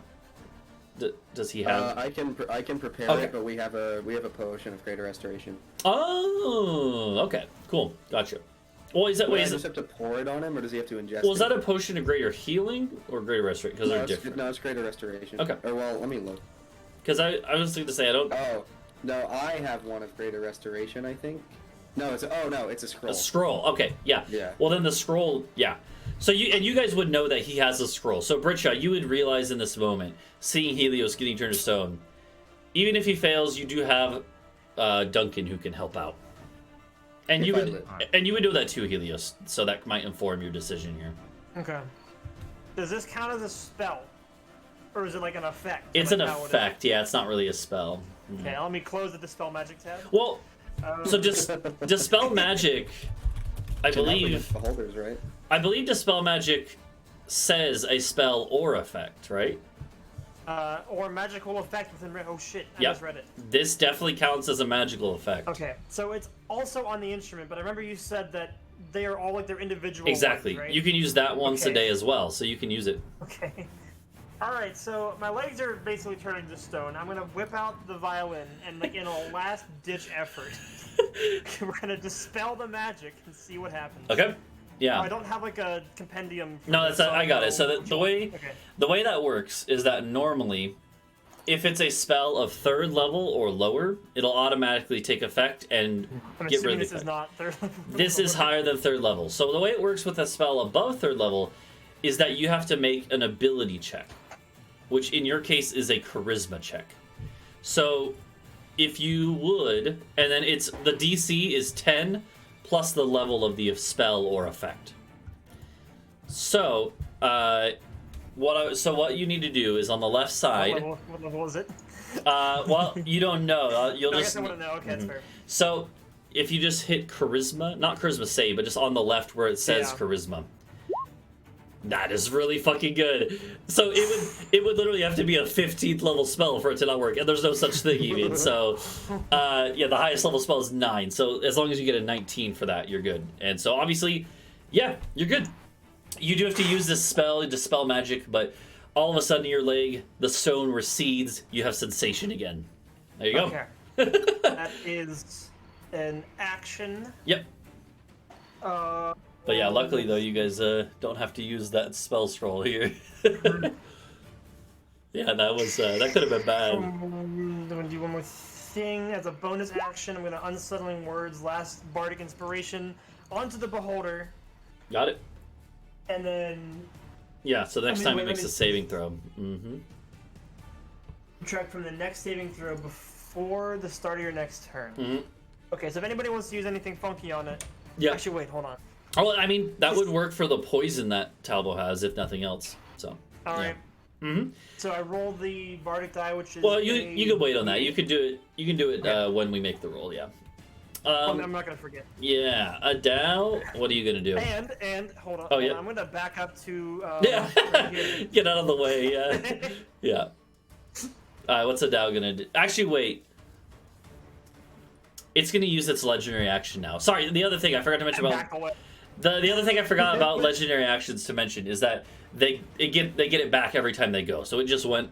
Does he have? I can prepare Okay. it, but we have a potion of Greater Restoration. Oh, okay, cool, gotcha. Well, is that Wait, wait? I Is just it, have to pour it on him, or does he have to ingest well, is it? that a potion of greater healing or greater restoration? Because they're different. No, it's Greater Restoration. Okay. Or well, let me look. Because I was going to say I don't. Oh, no, I have one of Greater Restoration, I think. No, it's a scroll. A scroll. Okay, yeah. Yeah. Well, then the scroll, yeah. So you guys would know that he has a scroll. So Britsha, you would realize in this moment, seeing Helios getting turned to stone, even if he fails, you do have Duncan who can help out. And If you I would live. know that too, Helios. So that might inform your decision here. Okay. Does this count as a spell? Or is it like an effect? It's like an how it is? effect. Yeah, it's not really a spell. Okay, let me close the Dispel Magic tab. Well, so just dispel magic. I Can help believe. against the holders, right? I believe dispel magic says a spell or effect, right? Or magical effect within. Oh shit! I Yep. just read it. This definitely counts as a magical effect. Okay, so it's also on the instrument, but I remember you said that they are all like their individual. Exactly. ones, right? You can use that once a Okay. day as well, so you can use it. Okay. All right, so my legs are basically turning to stone. I'm gonna whip out the violin and, like, in a last-ditch effort, we're gonna dispel the magic and see what happens. Okay. Oh, I Yeah. don't have like a compendium. For No, this, that's so I got it. So I'll- the way Okay. the way that works is that normally, if it's a spell of 3rd level or lower, it'll automatically take effect and I'm get assuming rid of this the is effect. not third level. This is higher than 3rd level. So the way it works with a spell above 3rd level is that you have to make an ability check, which in your case is a charisma check. So if you would, and then it's the DC is 10 plus the level of the spell or effect. So what you need to do is on the left side. What level is it? Well, you don't know. You'll I just guess I want to know. Okay, that's fair. so if you just hit charisma, not charisma save, but just on the left where it says charisma. That is really fucking good. So it would literally have to be a 15th level spell for it to not work, and there's no such thing even. So yeah, the highest level spell is 9. So as long as you get a 19 for that, you're good. And so obviously, yeah, you're good. You do have to use this spell to dispel magic, but all of a sudden your leg, the stone recedes. You have sensation again. There you go. Okay. That is an action. Yep. But yeah, luckily though, you guys don't have to use that spell scroll here. Yeah, that was that could have been bad. I'm gonna do one more thing as a bonus action. I'm gonna unsettling words, last bardic inspiration, onto the beholder. Got it. And then. Yeah, so next time it makes a saving throw. Subtract from the next saving throw before the start of your next turn. Mm-hmm. Okay, so if anybody wants to use anything funky on it. Yeah. Actually, wait, hold on. Oh, I mean, that would work for the poison that Talvo has, if nothing else. So. All right. Mm-hmm. So I roll the bardic die, which is. Well, you can wait on that. You can do it. You can do it when we make the roll. Yeah. I'm not gonna forget. Yeah, Adau, what are you gonna do? And hold on. Oh yeah. I'm gonna back up to. Yeah. Right here. Get out of the way. Yeah. Yeah. What's Adau gonna do? Actually, wait. It's gonna use its legendary action now. Sorry, the other thing I forgot to mention about. Back away. The other thing I forgot about legendary actions to mention is that they get it back every time they go. So it just went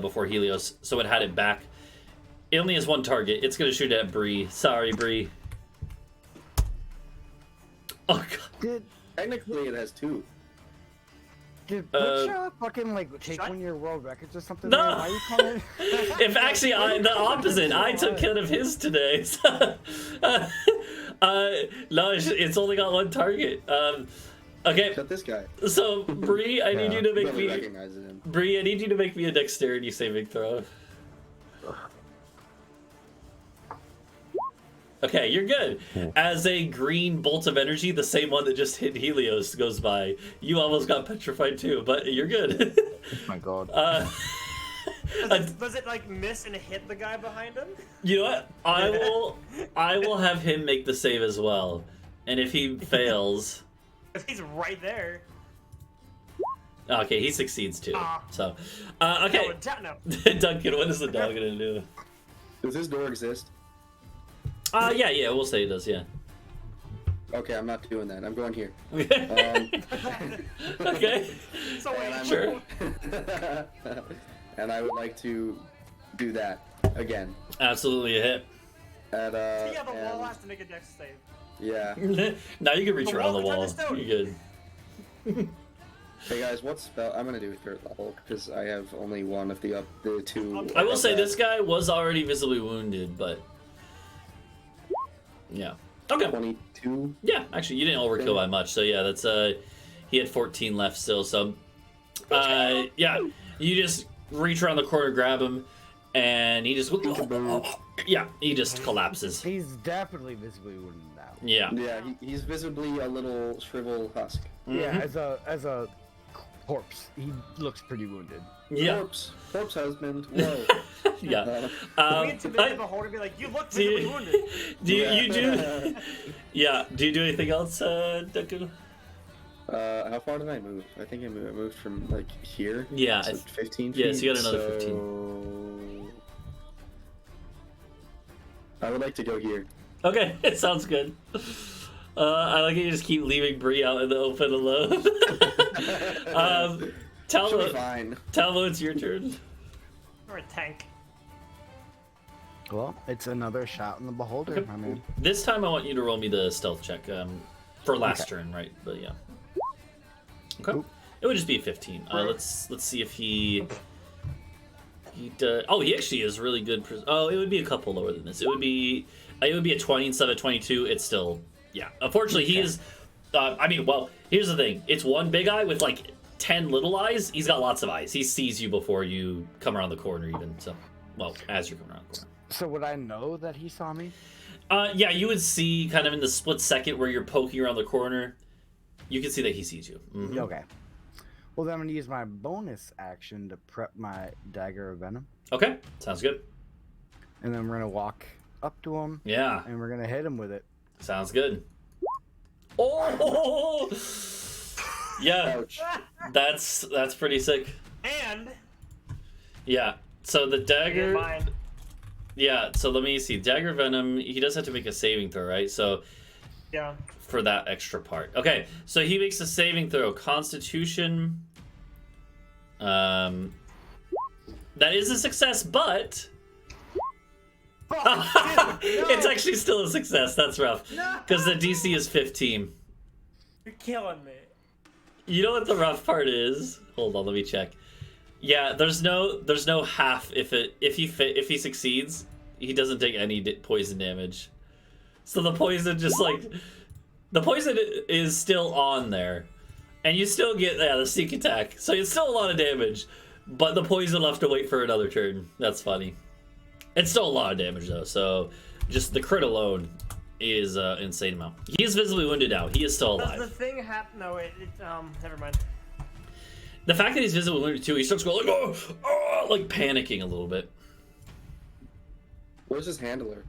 before Helios, so it had it back. It only has one target. It's gonna shoot at Bree. Sorry, Bree. Oh god. Technically, it has 2. Did Britsha fucking like take one of your world records or something? No. Why are you calling? If actually, the opposite. I took care of his today. So, no, it's only got one target. Okay. Shut this guy. So Bree, I need you to make Nobody me. recognizes him. Bree, I need you to make me a dexterity saving throw. Okay, you're good. As a green bolt of energy, the same one that just hit Helios goes by, you almost got petrified too, but you're good. Oh my god. Does it like miss and hit the guy behind him? You know what? I will have him make the save as well, and if he fails, If he's right there. okay, he succeeds too. So, okay, No. Duncan, what is the dog gonna do? Does this door exist? Yeah, we'll say it does. Yeah. Okay, I'm not doing that. I'm going here. Okay. So wait, Sure. And I would like to do that again. Absolutely a hit. And, yeah, the wall has to make a dex save. Yeah. Now you can reach around the wall wall. is on the stone. You're good. Hey guys, what spell? I'm gonna do 3rd level because I have only one of the 2. I will say this guy was already visibly wounded, but yeah. Okay. 22. Yeah, actually, you didn't overkill by much, so yeah, that's he had 14 left still, so yeah, you just reach around the corner, grab him, and he just yeah, he just collapses. He's definitely visibly wounded now. Yeah. Yeah, he's visibly a little shriveled husk. Yeah, as a corpse, he looks pretty wounded. Yeah. Corpse husband. Whoa. Yeah. We intimidated the beholder and be like, you look visibly wounded. Do you do? Yeah. Do you do anything else, Duncan? How far did I move? I think I moved from like here. Yeah. To 15 feet. Yes, you got another 15. I would like to go here. Okay, it sounds good. I like it. You just keep leaving Bree out in the open alone. She'll be fine. Talvo, it's your turn. Or a tank. Well, it's another shot in the beholder, Okay. my man. This time I want you to roll me the stealth check for last turn, right? But yeah. Okay. Oop. It would just be a 15. Let's see if he oh, he actually is really good. Oh, it would be a couple lower than this. It would be a 20 instead of 22. It's still, yeah. Unfortunately, he is. I mean, well, here's the thing. It's one big eye with like 10 little eyes. He's got lots of eyes. He sees you before you come around the corner, even. So, well, as you're coming around the corner. So would I know that he saw me? Yeah, you would see kind of in the split second where you're poking around the corner. You can see that he sees you. Mhm. Okay. Well, then I'm gonna use my bonus action to prep my dagger of venom, Okay, sounds good. and then we're gonna walk up to him. Yeah. And we're gonna hit him with it. Sounds good. Oh! Yeah. Ouch. That's pretty sick. And Yeah. So the dagger. mine. Yeah. So let me see. Dagger venom. He does have to make a saving throw, right? So Yeah. for that extra part. Okay. So he makes a saving throw. Constitution. That is a success, but Fuck, dude, no. it's actually still a success. That's rough. No. Because the DC is 15. You're killing me. You know what the rough part is? Hold on, let me check. Yeah, there's no half if he succeeds, he doesn't take any poison damage. So the poison the poison is still on there, and you still get the sneak attack. So it's still a lot of damage, but the poison will have to wait for another turn. That's funny. It's still a lot of damage though. So just the crit alone is an insane amount. He is visibly wounded now. He is still alive. Does the thing happen? No, never mind. The fact that he's visibly wounded too, he starts going like, oh, like panicking a little bit. Where's his handler?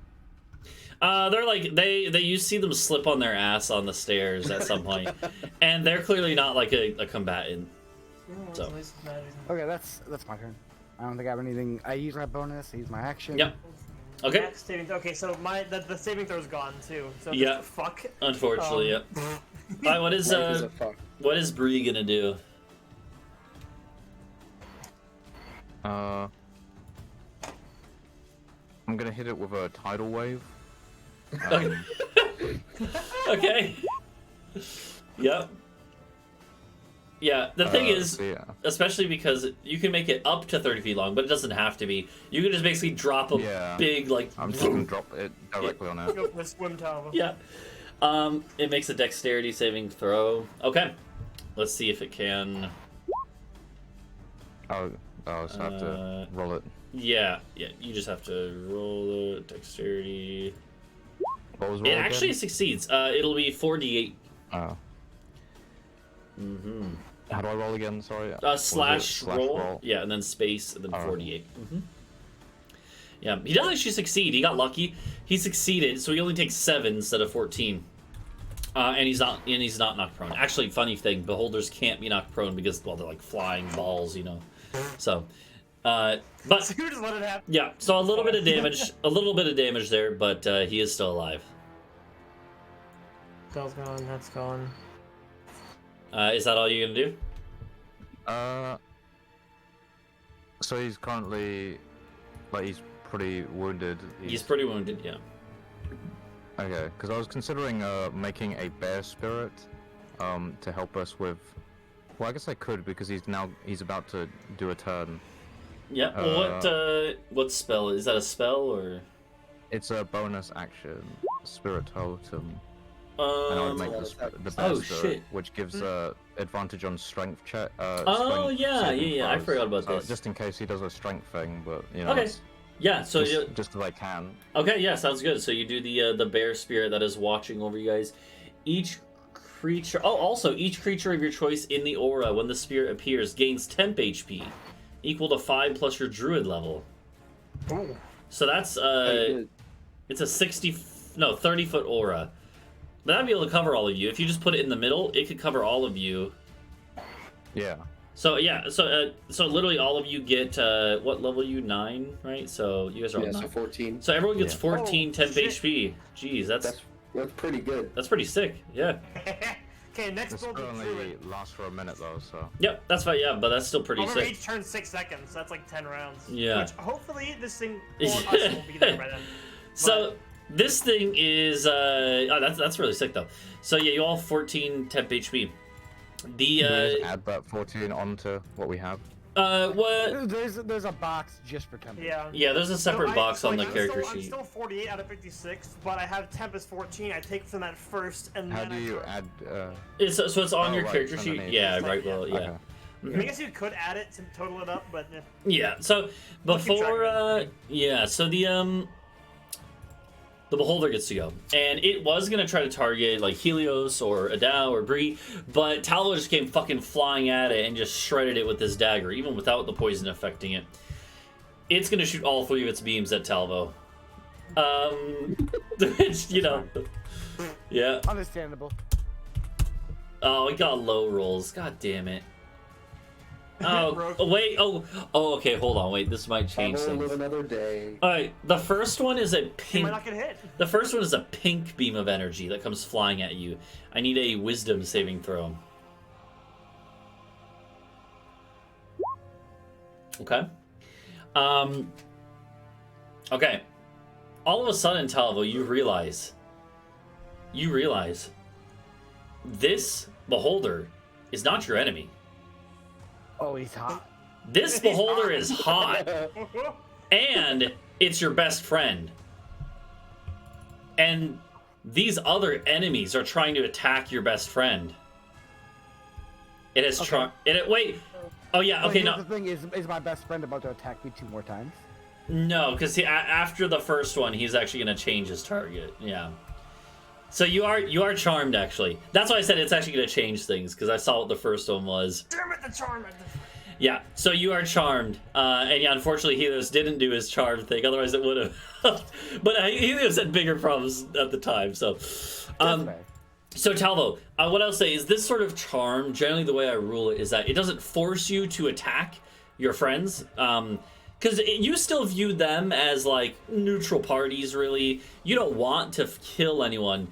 They're like you see them slip on their ass on the stairs at some point, and they're clearly not like a combatant. So. Okay, that's my turn. I don't think I have anything. I use my bonus. I use my action. Yep. Okay. Max saving okay, so the saving throw's gone too. So Yeah. just fuck. Unfortunately, yep. Alright, what is Life is a fuck. what is Bree gonna do? I'm gonna hit it with a tidal wave. Okay. Yep. Yeah, the thing is, yeah. especially because you can make it up to 30 feet long, but it doesn't have to be. You can just basically drop a Yeah. big, like... I'm just gonna drop it directly on it. Go for a swim tower. Yeah. It makes a dexterity saving throw. Okay. Let's see if it can... Oh, so I have to roll it. Yeah, you just have to roll the dexterity. What was It roll actually again? succeeds. It'll be 4d8. Oh. Mm-hmm. How do I roll again? Sorry. What was it? Slash roll. Yeah, and then space, and then 48. Mm-hmm. Yeah, he does actually succeed. He got lucky. He succeeded, so he only takes 7 instead of 14. And he's not knocked prone. Actually, funny thing, beholders can't be knocked prone because, well, they're like flying balls, you know. So, but So you just let it happen. yeah, so a little bit of damage there, but he is still alive. Spell's gone. That's gone. Is that all you're gonna do? So he's currently, like, he's pretty wounded. He's pretty wounded, yeah. Okay, because I was considering making a bear spirit, to help us with. Well, I guess I could because he's about to do a turn. Yeah. Well, what spell is that? A spell or? It's a bonus action, spirit totem. And I would make the bear Oh, spirit, shit. which gives advantage on strength check. Oh strength yeah. saving I throws. forgot about So this. just in case he does a strength thing, but you know. Okay. it's Yeah. So just because I can. okay. Yeah. Sounds good. So you do the bear spirit that is watching over you guys. Each creature. Oh, also each creature of your choice in the aura when the spirit appears gains temp HP, equal to 5 plus your druid level. Ooh. So that's it's a 30-foot aura. But that'd be able to cover all of you. If you just put it in the middle, it could cover all of you. Yeah. So yeah, so literally all of you get what level are you? 9, right? So you guys are all Yeah, 9. so 14. So everyone gets Yeah. 14 temp shit. HP. Jeez, That's pretty good. that's pretty sick. Yeah. Okay, next This build will the only druid. last for a minute though, so. Yep, that's fine. Yeah, but that's still pretty Remember, sick. each turn 6 seconds. That's like 10 rounds. Yeah. Which hopefully this thing or us will be there by then. So this thing is that's really sick though. So yeah, you all have 14 temp HP. Can we The just add that 14 onto what we have? what? There's a box just for temp. Yeah, there's a separate box on the character I'm sheet. still 48 out of 56, but I have temp as 14. I take from that first, and How then do I you turn. add? So it's on Oh, your right, character it's sheet. underneath. Yeah, It's like- right. Well, yeah. Okay. I mean, I guess you could add it to total it up, but Yeah. So We'll keep track before, of so the beholder gets to go, and it was gonna try to target like Helios or Adau or Bree, but Talvo just came fucking flying at it and just shredded it with this dagger, even without the poison affecting it. It's gonna shoot all 3 of its beams at Talvo. Which, you know, yeah. Understandable. Oh, we got low rolls. God damn it. Oh, wait. Oh, okay. Hold on. Wait, this might change I will live things. another day. All right. The first one is a You pink. might not get hit. The first one is a pink beam of energy that comes flying at you. I need a wisdom saving throw. Okay. Okay. All of a sudden, Talvo, you realize this beholder is not your enemy. Oh, he's hot. This beholder is hot, and it's your best friend. And these other enemies are trying to attack your best friend. It has wait. Oh yeah. Okay. Here's No. The thing is my best friend about to attack me 2 more times? No, because after the first one, he's actually going to change his target. Yeah. So you are charmed, actually. That's why I said it's actually going to change things, because I saw what the first one was. Damn it, the charm. Yeah, so you are charmed. And yeah, unfortunately, Helios didn't do his charm thing, otherwise it would have. But Helios had bigger problems at the time, so. So Talvo, what I'll say is this sort of charm, generally the way I rule it is that it doesn't force you to attack your friends. Because you still view them as, like, neutral parties, really. You don't want to kill anyone.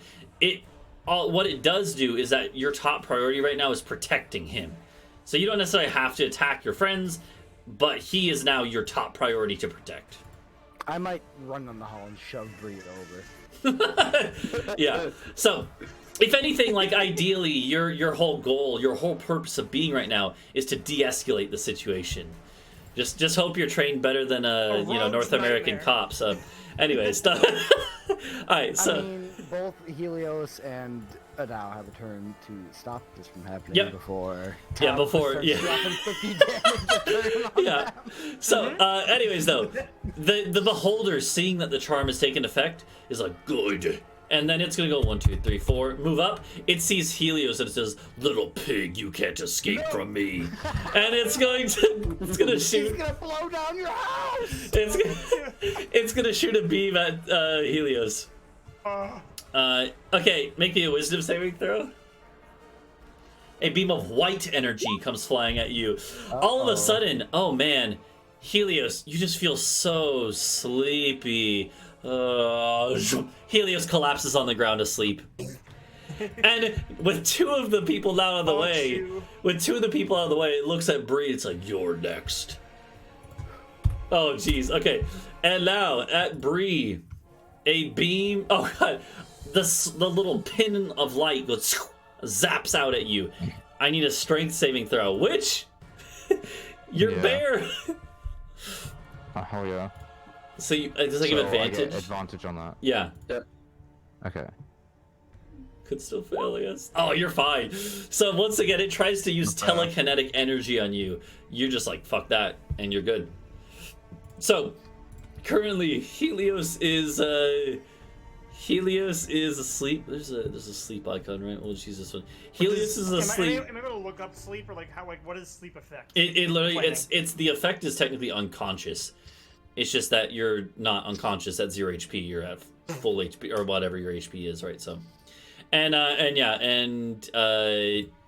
What it does do is that your top priority right now is protecting him. So you don't necessarily have to attack your friends, but he is now your top priority to protect. I might run down the hall and shove Bree over. Yeah. So, if anything, like, ideally, your whole goal, your whole purpose of being right now is to de-escalate the situation. Just hope you're trained better than North American nightmare. cops. Anyways, all right. So I mean, both Helios and Adau have a turn to stop this from happening Yep. before. Yeah, Talvo before- starts yeah. dropping 50 damage a turn on yeah. them. So, anyways, though, the beholder, seeing that the charm has taken effect, is like, good. And then it's gonna go 1, 2, 3, 4, move up. It sees Helios and it says, "Little pig, you can't escape from me." And it's gonna shoot. He's gonna blow down your house. It's gonna shoot a beam at Helios. Okay, make me a wisdom saving throw. A beam of white energy comes flying at you. All of a sudden, oh man, Helios, you just feel so sleepy. Helios collapses on the ground asleep. And with 2 of the people out of the way, it looks at Bree. It's like, you're next. Oh, jeez. Okay. And now at Bree, a beam. Oh god, the little pin of light goes zaps out at you. I need a strength saving throw, which your bear. Oh, hell yeah. So does that give I get advantage? advantage on that. Yeah. Yep. Okay. Could still fail, I guess. Oh, you're fine. So once again, it tries to use telekinetic energy on you. You're just like, fuck that, and you're good. So currently, Helios is asleep. There's a sleep icon, right? We'll just use this one. Helios is asleep. Am I able to look up sleep, or like what is sleep effect? It literally Playing. it's the effect is technically unconscious. It's just that you're not unconscious at 0 HP. You're at full HP or whatever your HP is, right? So, and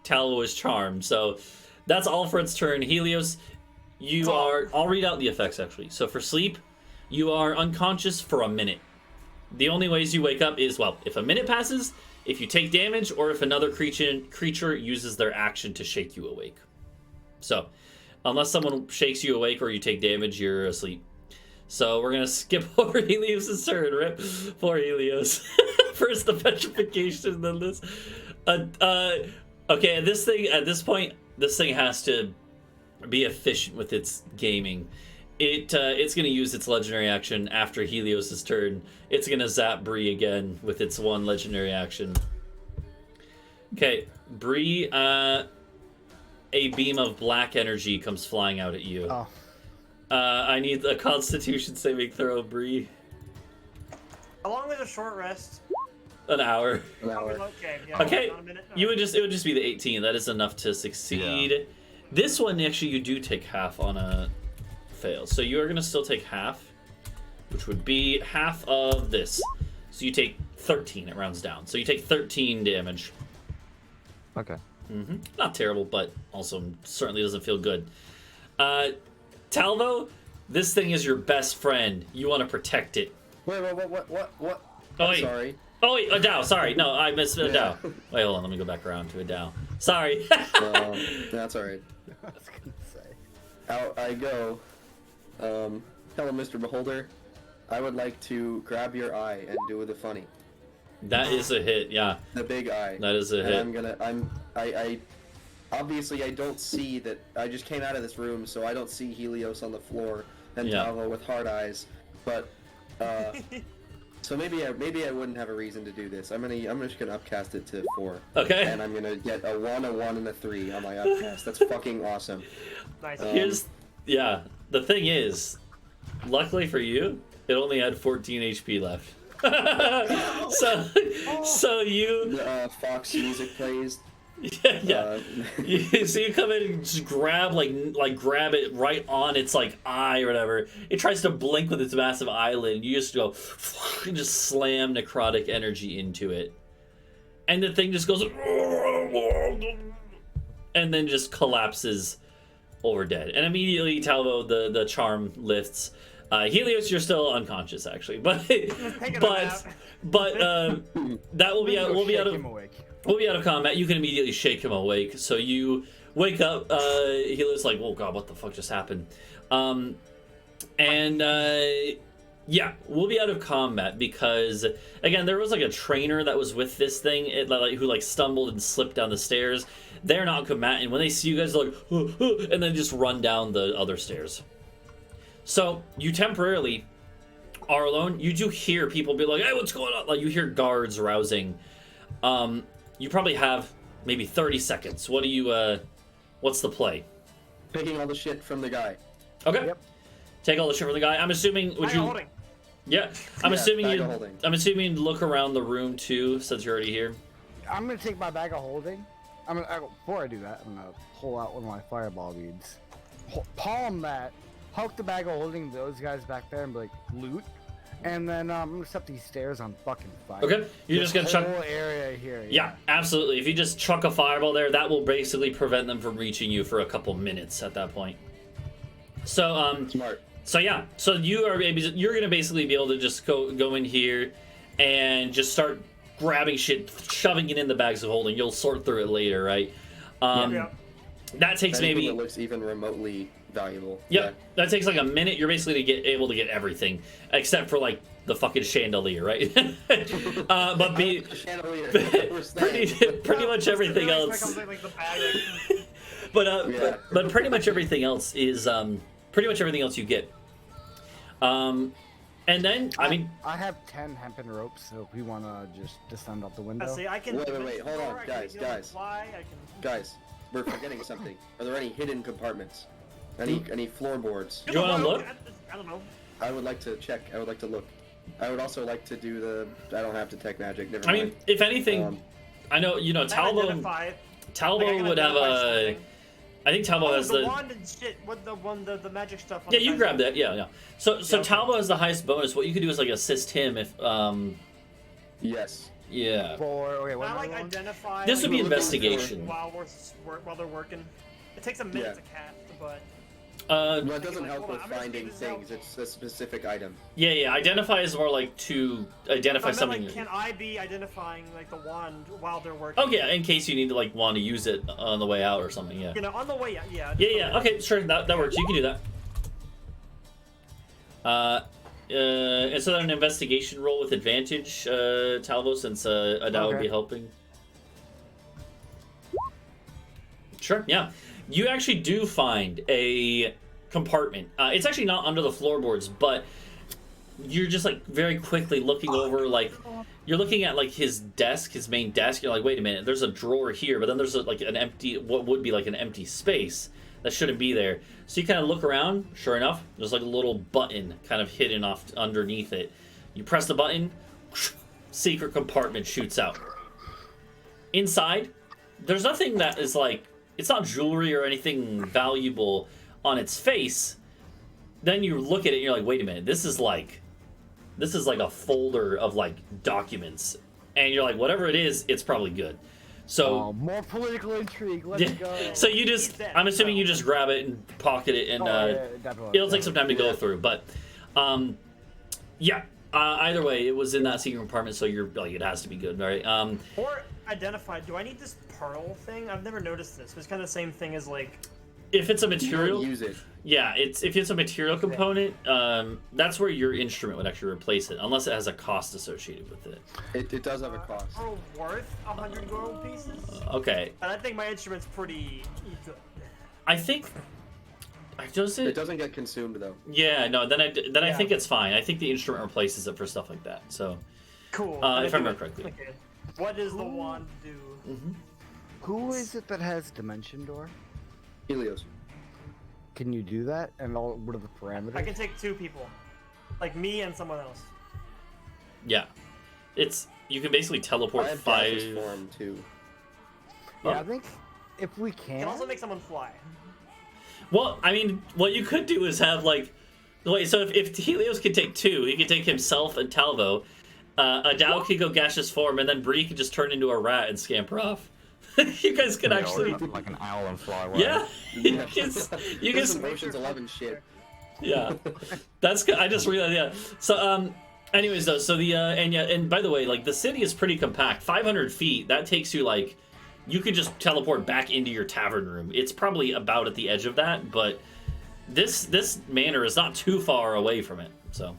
Talvo is charmed. So that's all for its turn. Helios, you are. I'll read out the effects actually. So for sleep, you are unconscious for a minute. The only ways you wake up is, well, if a minute passes, if you take damage, or if another creature uses their action to shake you awake. So, unless someone shakes you awake or you take damage, you're asleep. So we're gonna skip over Helios' turn. Rip. Poor Helios. First the petrification, then this. Okay, at this point, this thing has to be efficient with its gaming. It's gonna use its legendary action after Helios' turn. It's gonna zap Bree again with its 1 legendary action. Okay, Bree, a beam of black energy comes flying out at you. Oh. I need a Constitution saving throw, Bree. How long is a short rest? An hour. An hour. Okay, yeah, Okay, not a minute. it would just be the 18. That is enough to succeed. Yeah. This one actually you do take half on a fail, so you are gonna still take half. which would be half of this. So you take 13, it rounds down. So you take 13 damage. Okay. Not terrible, but also certainly doesn't feel good. Talvo, this thing is your best friend. You want to protect it. Wait, what? Oh, I'm sorry. Oh, wait, Adau, sorry. No, I missed Adau. Yeah. Wait, hold on, let me go back around to Adau. Sorry. That's alright. I was gonna say. Out I go. Hello, Mr. Beholder. I would like to grab your eye and do the funny. That is a hit, yeah. The big eye. That is a hit. I obviously I don't see that. I just came out of this room, so I don't see Helios on the floor and Yeah. Talvo with hard eyes. But so maybe I wouldn't have a reason to do this. I'm just gonna upcast it to 4. Okay. And I'm gonna get a 1, and a 3 on my upcast. That's fucking awesome. Nice. Yeah, the thing is, luckily for you, it only had 14 HP left. so you Fox music plays. yeah. So you come in and just grab grab it right on its like eye or whatever. It tries to blink with its massive eyelid, and you just go and just slam necrotic energy into it, and the thing just goes and then just collapses over dead. And immediately Talvo, the charm lifts. Helios, you're still unconscious actually, but that will be out. We'll be out of. We'll be out of combat. You can immediately shake him awake. So you wake up. Helios like, oh god, what the fuck just happened? Yeah, we'll be out of combat because again, there was like a trainer that was with this thing, who stumbled and slipped down the stairs. They're not combatant. When they see you guys, they're like, and then just run down the other stairs. So you temporarily are alone. You do hear people be like, hey, what's going on? Like you hear guards rousing. You probably have maybe 30 seconds. What do you, what's the play? Taking all the shit from the guy. Okay. Yep. Take all the shit from the guy. I'm assuming, Holding. Yeah. I'm assuming bag of holding. I'm assuming you look around the room too, since you're already here. I'm gonna take my bag of holding. Before I do that, I'm gonna pull out one of my fireball beads, palm that, poke the bag of holding those guys back there, and be like, loot. And then I'm gonna set these stairs on fucking fire. Okay, you're just gonna chuck. Whole area here. Yeah, absolutely. If you just chuck a fireball there, that will basically prevent them from reaching you for a couple minutes at that point. So Smart. So yeah, so you're gonna basically be able to just go in here and just start grabbing shit, shoving it in the bags of holding. You'll sort through it later, right? That takes Anything maybe. that looks even remotely valuable. Yep, Yeah. that takes like a minute. You're basically able to get everything except for like the fucking chandelier, right? But pretty much everything else. But pretty much everything else is pretty much everything else you get. And then I have 10 hempen ropes, so if we want to just descend out the window. See, I can. Wait, hold on, guys. Fly, Guys, we're forgetting something. Are there any hidden compartments? Any floorboards? Do you want to look? I don't know. I would like to check. I would like to look. I would also like to do the. I don't have detect magic. Never I mind. mean, if anything, I know Talvo would have a. I think Talvo has the wand and shit. What the magic stuff? On yeah, the you side. grab that. Yeah. So Yeah, okay. Talvo has the highest bonus. What you could do is like assist him if Yes. yeah. Okay, Can I identify? This would be We're looking investigation. While they're working. It takes a minute to cast, but. Well, it doesn't help hold with on, I'm gonna finding speed this out. things. It's a specific item. Yeah. Identify is more like to identify I meant, something. like, can I be identifying like the wand while they're working? Oh yeah, in case you need to like want to use it on the way out or something. Yeah. You know, on the way out. Yeah. Yeah. Okay, sure. That works. You can do that. And so then an investigation roll with advantage, Talvo, since Adau would be helping. Sure, yeah. You actually do find a compartment. It's actually not under the floorboards, but you're just like very quickly looking over, like you're looking at like his desk, his main desk. You're like, wait a minute, there's a drawer here, but then there's like an empty, what would be like an empty space that shouldn't be there. So you kind of look around. Sure enough, there's like a little button kind of hidden off underneath it. You press the button, secret compartment shoots out. Inside, there's nothing that is like, it's not jewelry or anything valuable on its face. Then you look at it and you're like, wait a minute, this is like This is like a folder of like documents, and you're like, whatever it is, it's probably good. So more political intrigue. Let's go. so you just, I'm assuming you just grab it and pocket it, and it'll take some time to go through. But yeah, either way, it was in that secret compartment, so you're like, it has to be good, right? Or identified. Do I need this pearl thing? I've never noticed this. It's kind of the same thing as like. If it's a material, use it. Yeah, if it's a material component, that's where your instrument would actually replace it, unless it has a cost associated with it. It does have a cost. Pearl worth 100 gold pieces. Okay. And I think my instrument's pretty good. I think. Does it? It doesn't get consumed though. Yeah, no. Then I think it's fine. I think the instrument replaces it for stuff like that. So. Cool. If I remember correctly. Okay. What does the wand do? Mm-hmm. Who is it that has Dimension Door? Helios. Can you do that? And what are the parameters? I can take 2 people, like me and someone else. Yeah, you can basically teleport I have 5. gaseous form too. Yeah, I think if we You can. can also make someone fly. Well, I mean, what you could do is have like, wait. So if Helios could take 2, he could take himself and Talvo. Adau could go gaseous form, and then Bree could just turn into a rat and scamper off. You guys could actually like an owl and fly away. Yeah, you can This is Ocean's 11 shit. Yeah, that's good. I just realized. Yeah. So anyways though, so the and by the way, like the city is pretty compact. 500 feet. That takes you like, you could just teleport back into your tavern room. It's probably about at the edge of that, but this manor is not too far away from it. So.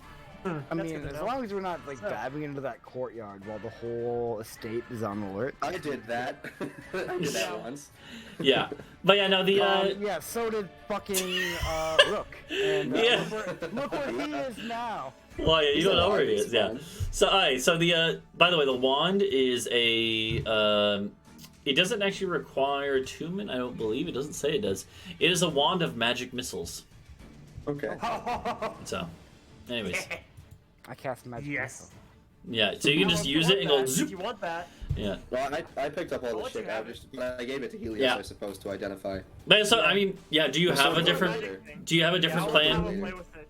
I mean, as long as we're not like diving into that courtyard while the whole estate is on alert. I did that. I did that once. Yeah, but yeah, no, the yeah, so did fucking Rhuk. And Yeah. look where he is now. Well, yeah, you don't know where he is. Yeah. So, alright. So the by the way, the wand is a it doesn't actually require attunement. I don't believe it doesn't say it does. It is a wand of magic missiles. Okay. So, anyways. I cast magic. Yes. Yeah, so you can just use it and go If zoop. you want that. Yeah. Well, I picked up all I'll the let you shit. have it. I gave it to Helios, Yeah. I suppose, to identify. But so I mean, yeah. Do you have a different? Do you have a different I'll plan? play with it.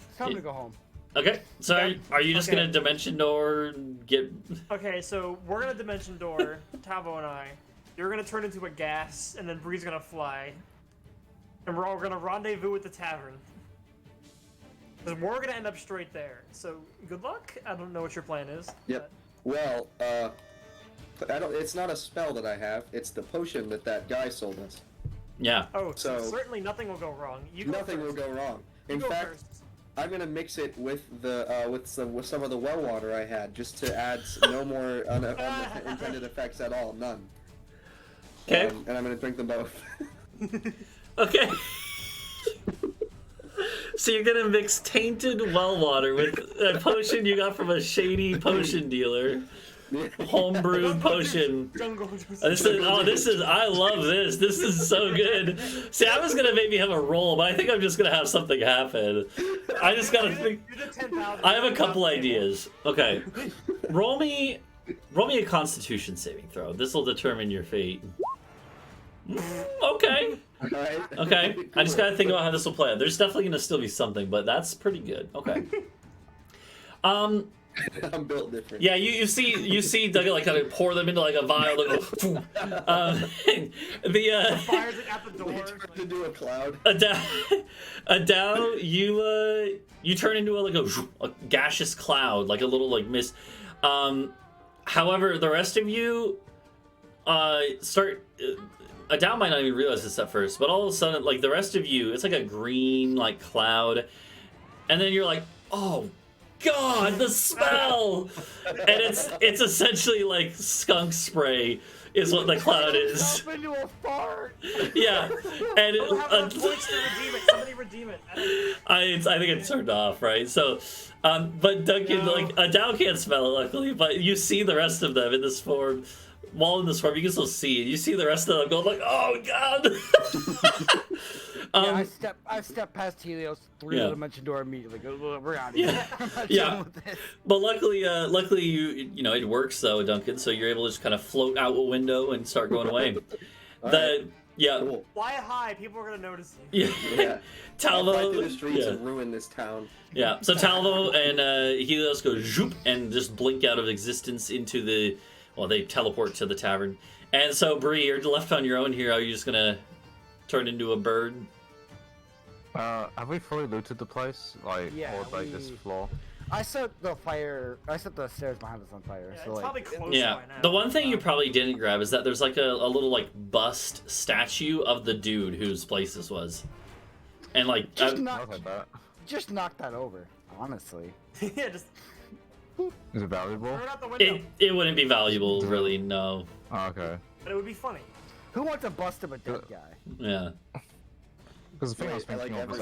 It's time to go home. Okay. So are you just Okay. gonna dimension door get? Okay, so we're gonna dimension door, Talvo and I. You're gonna turn into a gas, and then Bree's gonna fly. And we're all gonna rendezvous at the tavern. Because we're gonna end up straight there. So good luck. I don't know what your plan is. Yep. Well, it's not a spell that I have. It's the potion that guy sold us. Yeah. Oh, so So- certainly nothing will go wrong. You go Nothing will first. go wrong. You In go fact, first. I'm gonna mix it with with some of the well water I had, just to add no more unintended effects at all, none. Okay. And I'm gonna drink them both. Okay. So you're gonna mix tainted well water with a potion you got from a shady potion dealer. Homebrewed potion. Jungle. This is I love this. This is so good. See, I was gonna maybe have a roll, but I think I'm just gonna have something happen. I just gotta think. You did 10,000. I have a couple ideas. Okay. Roll me a Constitution saving throw. This will determine your fate. Okay. Alright. Okay. I just gotta think about how this will play out. There's definitely gonna still be something, but that's pretty good. Okay. I'm built different. Yeah, you see Duncan like kind of pour them into like a vial. Like, Fires it at the door. He turned into a cloud. Adau, you turn into a gaseous cloud, like a little like mist. However, the rest of you start. Adau might not even realize this at first, but all of a sudden, like the rest of you, it's like a green like cloud, and then you're like, oh God, the smell! And it's essentially like skunk spray is what the cloud is. Jump into a fart. Yeah, and We'll have enough points to redeem it. Somebody redeem it. I think it's turned off, right? So, but Duncan, No. like Adau can't smell it, luckily, but you see the rest of them in this form. While in this form, you can still see it. You see the rest of them going like, "Oh God!" Yeah, I step past Helios through Yeah. the dimension door immediately. Go, we're out of here. Yeah. I'm not Yeah. dealing with this. But luckily you know it works though, Duncan. So you're able to just kind of float out a window and start going away. Yeah. Cool. Fly high, people are gonna notice you. Yeah. Yeah. I'll fly Talvo. through the streets Yeah. and ruin this town. Yeah. So Talvo and Helios go zoop and just blink out of existence into the. Well, they teleport to the tavern. And so Bree, you're left on your own here. Are you just gonna turn into a bird? Have we fully looted the place? Like, Yeah, or like this floor? I set the stairs behind us on fire. Yeah, so it's like, probably close Yeah. by now. The one thing you probably didn't grab is that there's like a little like bust statue of the dude whose place this was. And like just I'll knock, take that. just knock that over. Honestly, Yeah, just Is it valuable? throw it out the window. it wouldn't be valuable, really. No. Oh, okay. But it would be funny. who wants to bust up a dead guy? Yeah. Because the thing I was Wait, I like thinking of is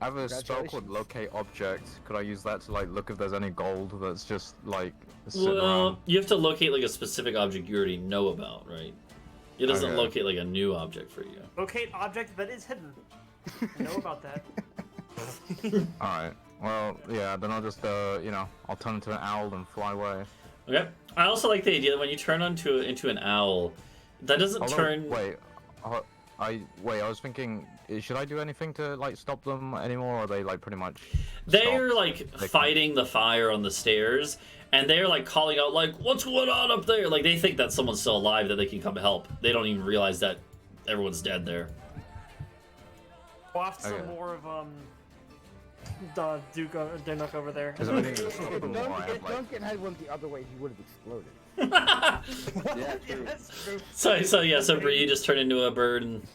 I have a spell called Congratulations. Locate Object. Could I use that to like look if there's any gold that's just like sitting Well, around? you have to locate like a specific object you already know about, right? It doesn't Okay. locate like a new object for you. Locate object that is hidden. I know about that. Alright. Well, yeah, then I'll just, I'll turn into an owl and fly away. Okay. I also like the idea that when you turn into an owl, that doesn't Although, turn. Wait, I was thinking, should I do anything to like stop them anymore? Or are they like pretty much? They're stopped? like fighting the fire on the stairs, and they're like calling out like, "What's going on up there?" Like they think that someone's still alive that they can come help. They don't even realize that everyone's dead there. Waft some Okay. more of Duke over there. Is there anything to stop If them? Or I Duncan, have, if like, Duncan had went the other way, he would have exploded. Yeah, Yeah, true. that's true. So Bree, you just turn into a bird and.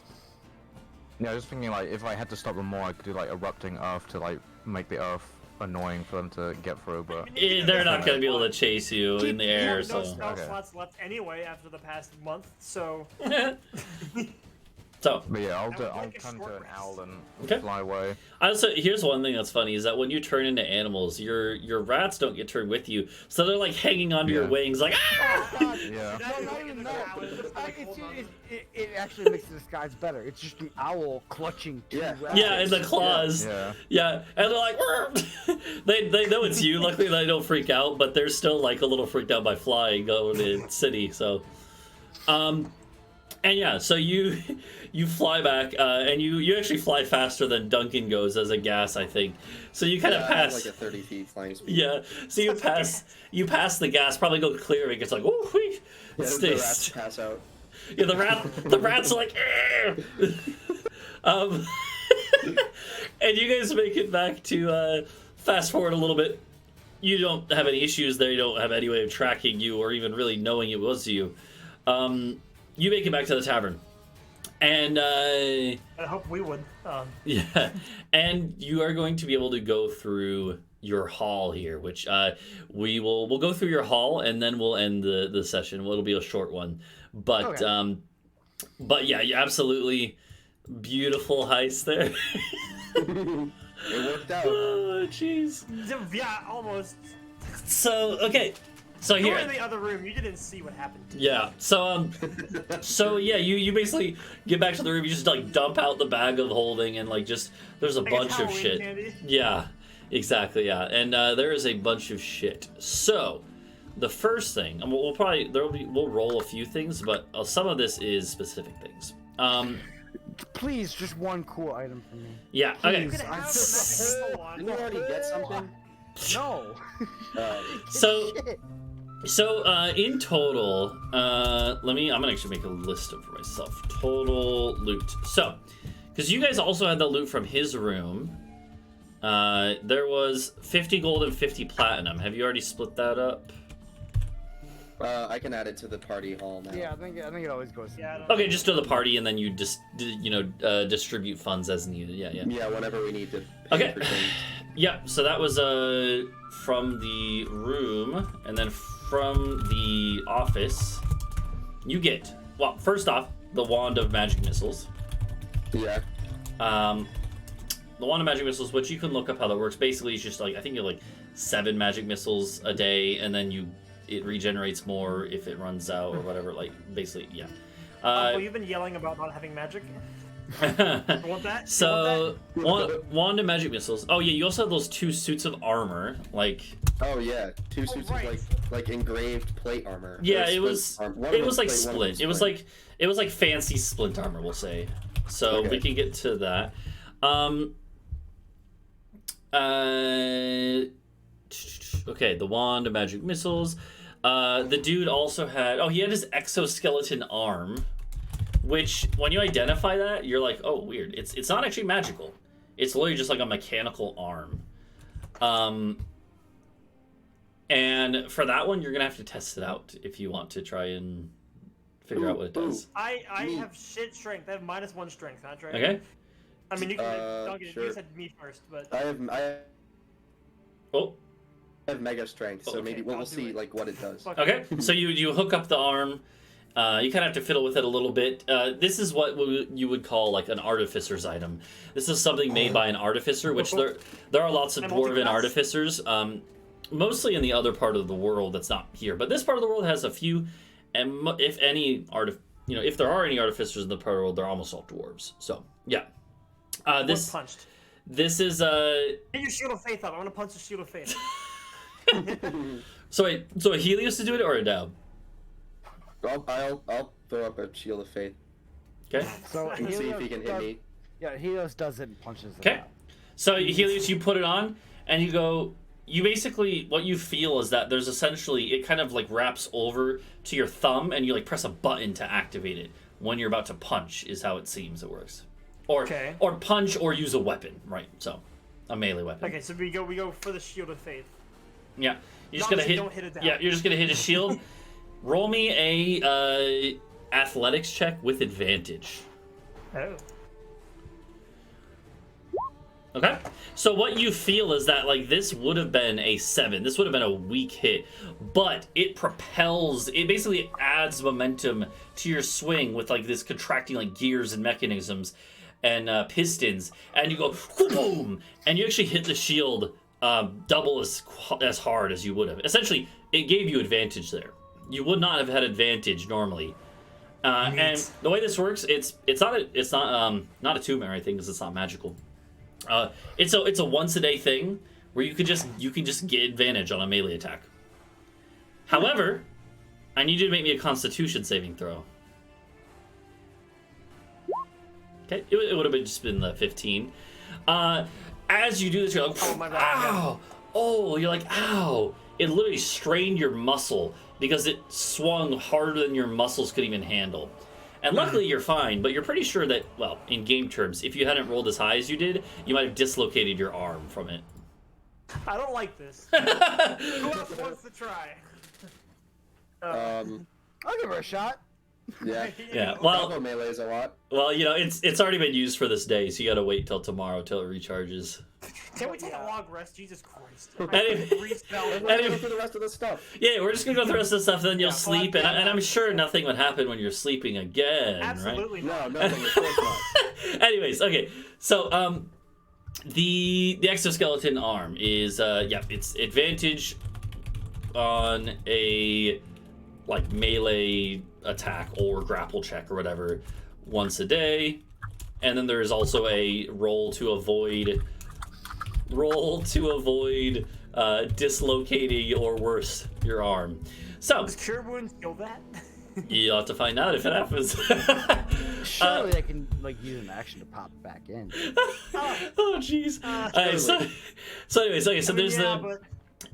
Yeah, I was thinking like if I had to stop them more, I could do like erupting earth to like make the earth annoying for them to get through. But They're not going to be able to chase you in the You air, have no so. spell Okay. slots left anyway after the past month, so So, yeah, I'll would I'll like a turn short to an rest. owl and Okay. fly away. also, here's one thing that's funny is that when you turn into animals, your rats don't get turned with you, so they're like hanging onto your Yeah. wings, like ah! Oh, God. Yeah. No, not in even the that. owl, it's just like holding on. It actually makes the disguise better. It's just an owl clutching two Yeah. rats. Yeah, and the claws. Yeah. Yeah, and they're like, they know it's you. Luckily, they don't freak out, but they're still like a little freaked out by flying going to city. So, and yeah, so you fly back, and you actually fly faster than Duncan goes as a gas, I think. So you kind of Yeah, I have pass. like a 30 feet flying speed. Yeah, so you pass the gas, probably go clear. It gets like woo wee. Yeah, the Stays. rats pass out. Yeah, the rats are like, and you guys make it back to fast forward a little bit. You don't have any issues there. You don't have any way of tracking you or even really knowing it was you. You make it back to the tavern, and I hope we would. yeah, and you are going to be able to go through your hall here, which we'll go through your hall and then we'll end the session. It'll be a short one, but Okay. but yeah, you absolutely beautiful heist there. It worked out. Oh jeez. Yeah, almost. So okay, so Go here. in the other room. You didn't see what happened. Yeah. So yeah, you basically get back to the room. You just like dump out the bag of holding and like just there's a Like it's bunch of Halloween shit. candy. Yeah, exactly. Yeah, and there is a bunch of shit. So the first thing, and we'll roll a few things, but some of this is specific things. Please, just one cool item for me. Yeah. Okay. You could I have took the the magic whole- missile Didn't you on. already get something? No. So Shit. in total, I'm gonna actually make a list of for myself. Total loot. So, because you guys also had the loot from his room. There was 50 gold and 50 platinum. Have you already split that up? I can add it to the party hall now. Yeah, I think it always goes. Yeah, I don't Okay, just do the party and then you just distribute funds as needed. Yeah. Yeah, whenever we need to pay Okay. for things. Yeah, so that was from the room, and then from the office, you get, well, first off, the Wand of Magic Missiles. Yeah. The Wand of Magic Missiles, which you can look up how that works. Basically, it's just like, I think you have like 7 magic missiles a day, and then it regenerates more if it runs out or whatever. Like, basically, yeah. well, you've been yelling about not having magic. You want that? So, Wand of Magic Missiles. Oh yeah, you also have those 2 suits of armor. Like, Oh yeah, two suits right. of like engraved plate armor. Yeah, Or it was splint armor. it was like plate, one of splint. them It was like fancy splint armor, we'll say. So Okay. we can get to that. Okay, the wand of magic missiles. The dude also had he had his exoskeleton arm, which when you identify that, you're like, oh, weird. It's not actually magical. It's literally just like a mechanical arm. And for that one, you're gonna have to test it out if you want to try and figure out what it does. I have shit strength. I have -1 strength, not right? Okay. I mean, you can Duncan, sure. you said me first, but I Oh. have mega strength, so Okay, maybe we'll I'll do see it. like what it does. Fuck. Okay. So you hook up the arm. You kind of have to fiddle with it a little bit. This is what you would call like an artificer's item. This is something made by an artificer, which there are lots of And dwarven multiclass? artificers. Mostly in the other part of the world that's not here, but this part of the world has a few. And if any if there are any artificers in the part of the world, they're almost all dwarves. So yeah. This punched. this is Get your shield of faith up. I want to punch the shield of faith. So wait, so a Helios to do it or a Adau? I'll throw up a shield of faith Okay. So and see if he can hit me. Yeah, Helios does it and punches it Okay. out. So Helios, you put it on, and you go. You basically what you feel is that there's essentially it kind of like wraps over to your thumb, and you like press a button to activate it when you're about to punch. Is how it seems it works, or Okay. or punch or use a weapon, right? So, a melee weapon. Okay, so we go for the shield of faith. Yeah, you're just As long gonna as you hit. don't hit it down. Yeah, you're just gonna hit a shield. Roll me a athletics check with advantage. Oh. Okay. So what you feel is that like this would have been a 7. This would have been a weak hit, but it propels. It basically adds momentum to your swing with like this contracting like gears and mechanisms and pistons, and you go boom, and you actually hit the shield double as hard as you would have. Essentially, it gave you advantage there. You would not have had advantage normally. And the way this works, it's not not attunement or anything because it's not magical. It's a once a day thing where you can just get advantage on a melee attack. However, I need you to make me a Constitution saving throw. Okay, it would have just been the 15. As you do this, you're like, Oh my God, ow! Oh, you're like, ow! It literally strained your muscle because it swung harder than your muscles could even handle. And luckily you're fine, but you're pretty sure that, well, in game terms, if you hadn't rolled as high as you did, you might have dislocated your arm from it. I don't like this. Who else wants to try? I'll give her a shot. Yeah. Yeah, Well, well, melee's a lot. it's already been used for this day, so you gotta wait till tomorrow till it recharges. Can we take a long rest? Jesus Christ. Anyway- Let's go through the rest of the stuff. Yeah, we're just gonna go through the rest of the stuff, then you'll Yeah, sleep, and I'm sure nothing would happen when you're sleeping again, Absolutely not. No, nothing. Of course not. right? Anyways, okay, so the exoskeleton arm is it's advantage on a like melee attack or grapple check or whatever once a day, and then there is also a roll to avoid dislocating or worse your arm. So Does Cure Wounds kill that? you'll have to find out if it happens. Surely they can like use an action to pop back in. Oh jeez. So anyways, okay, so there's the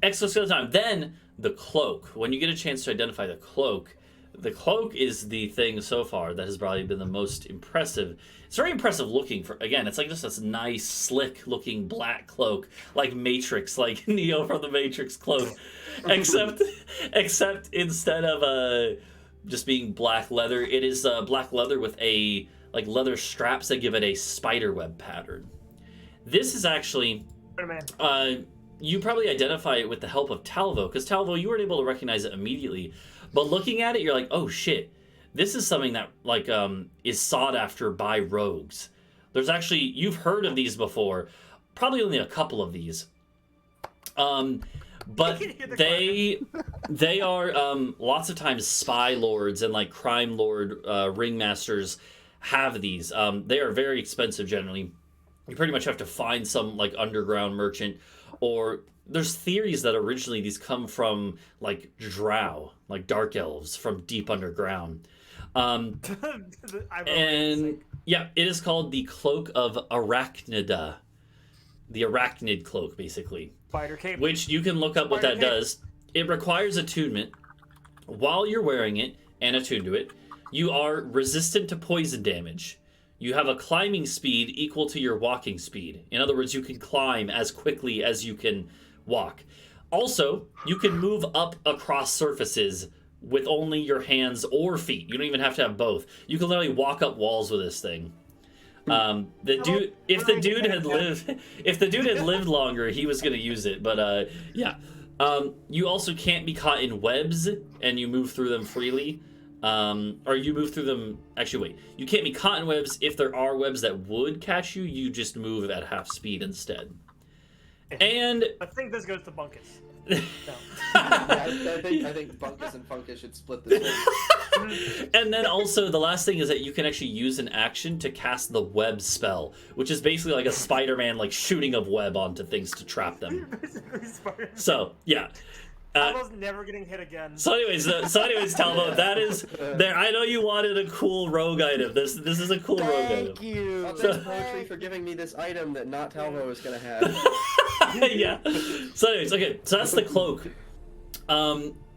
exoskeleton arm. Then the cloak. When you get a chance to identify the cloak is the thing so far that has probably been the most impressive. It's very impressive looking for, again, it's like just this nice, slick looking black cloak, like Matrix, like Neo from the Matrix cloak. except instead of just being black leather, it is black leather with a like leather straps that give it a spider web pattern. This is actually you probably identify it with the help of Talvo, because Talvo, you weren't able to recognize it immediately. But looking at it, you're like, oh shit, this is something that like is sought after by rogues. There's actually, you've heard of these before, probably only a couple of these. But they are lots of times spy lords and like Crimelord ringmasters have these. They are very expensive generally. You pretty much have to find some like underground merchant or there's theories that originally these come from like drow, like dark elves from deep underground. And yeah, it is called the Cloak of Arachnida. The Arachnid Cloak, basically. Spider cape. Which you can look up what that does. It requires attunement. While you're wearing it and attuned to it, you are resistant to poison damage. You have a climbing speed equal to your walking speed. In other words, you can climb as quickly as you can walk. Also, you can move up across surfaces with only your hands or feet. You don't even have to have both. You can literally walk up walls with this thing. If the dude had lived longer, he was gonna use it. But yeah. You also can't be caught in webs, and you move through them freely. Or you move through them. Actually, wait. You can't be caught in webs. If there are webs that would catch you, you just move at half speed instead. And I think this goes to Bunkus. Yeah, I think Bunkus and Funkus should split this one. And then also the last thing is that you can actually use an action to cast the web spell, which is basically like a Spider-Man like shooting of web onto things to trap them. So yeah. Talvo's never getting hit again. So anyways, Talvo, that is there. I know you wanted a cool rogue item. This is a cool rogue item. Thank you. Well, thanks, Poetry, for giving me this item that not Talvo is gonna have. Yeah. So anyways, okay. So that's the cloak.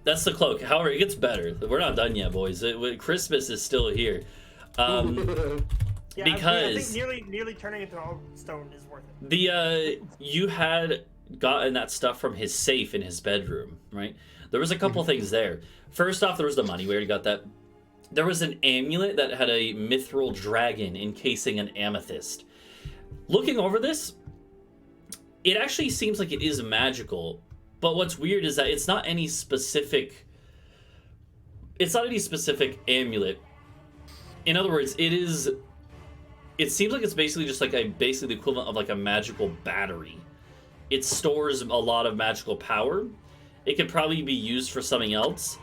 That's the cloak. However, it gets better. We're not done yet, boys. Christmas is still here. Yeah, Because I think nearly turning into a stone is worth it. You had gotten that stuff from his safe in his bedroom, right? There was a couple things there. First off, there was the money. We already got that. There was an amulet that had a mithril dragon encasing an amethyst. Looking over this, it actually seems like it is magical, but what's weird is that it's not any specific amulet. In other words, it seems like it's basically just like basically the equivalent of like a magical battery. It stores a lot of magical power. It could probably be used for something else,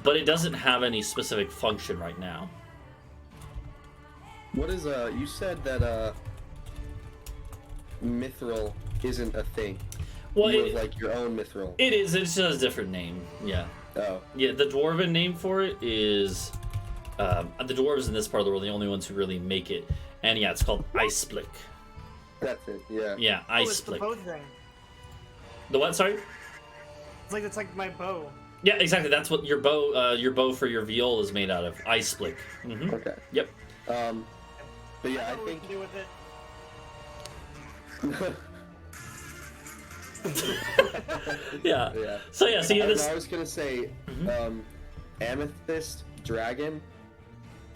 but it doesn't have any specific function right now. What is you said that mithril isn't a thing. Well, you have like your own mithril. It is. It's just a different name. Yeah. Oh. Yeah. The dwarven name for it is the dwarves in this part of the world are the only ones who really make it, and yeah, it's called Iceblick. That's it. Yeah. Yeah, It's the Iceblick. bow thing. The what? Sorry. It's like my bow. Yeah, exactly. That's what your bow for your viol is made out of. Iceblick. Mm-hmm. Okay. Yep. But yeah, I know what think. to do with it. Yeah. Yeah. So yeah. So you have this. I was gonna say, amethyst dragon.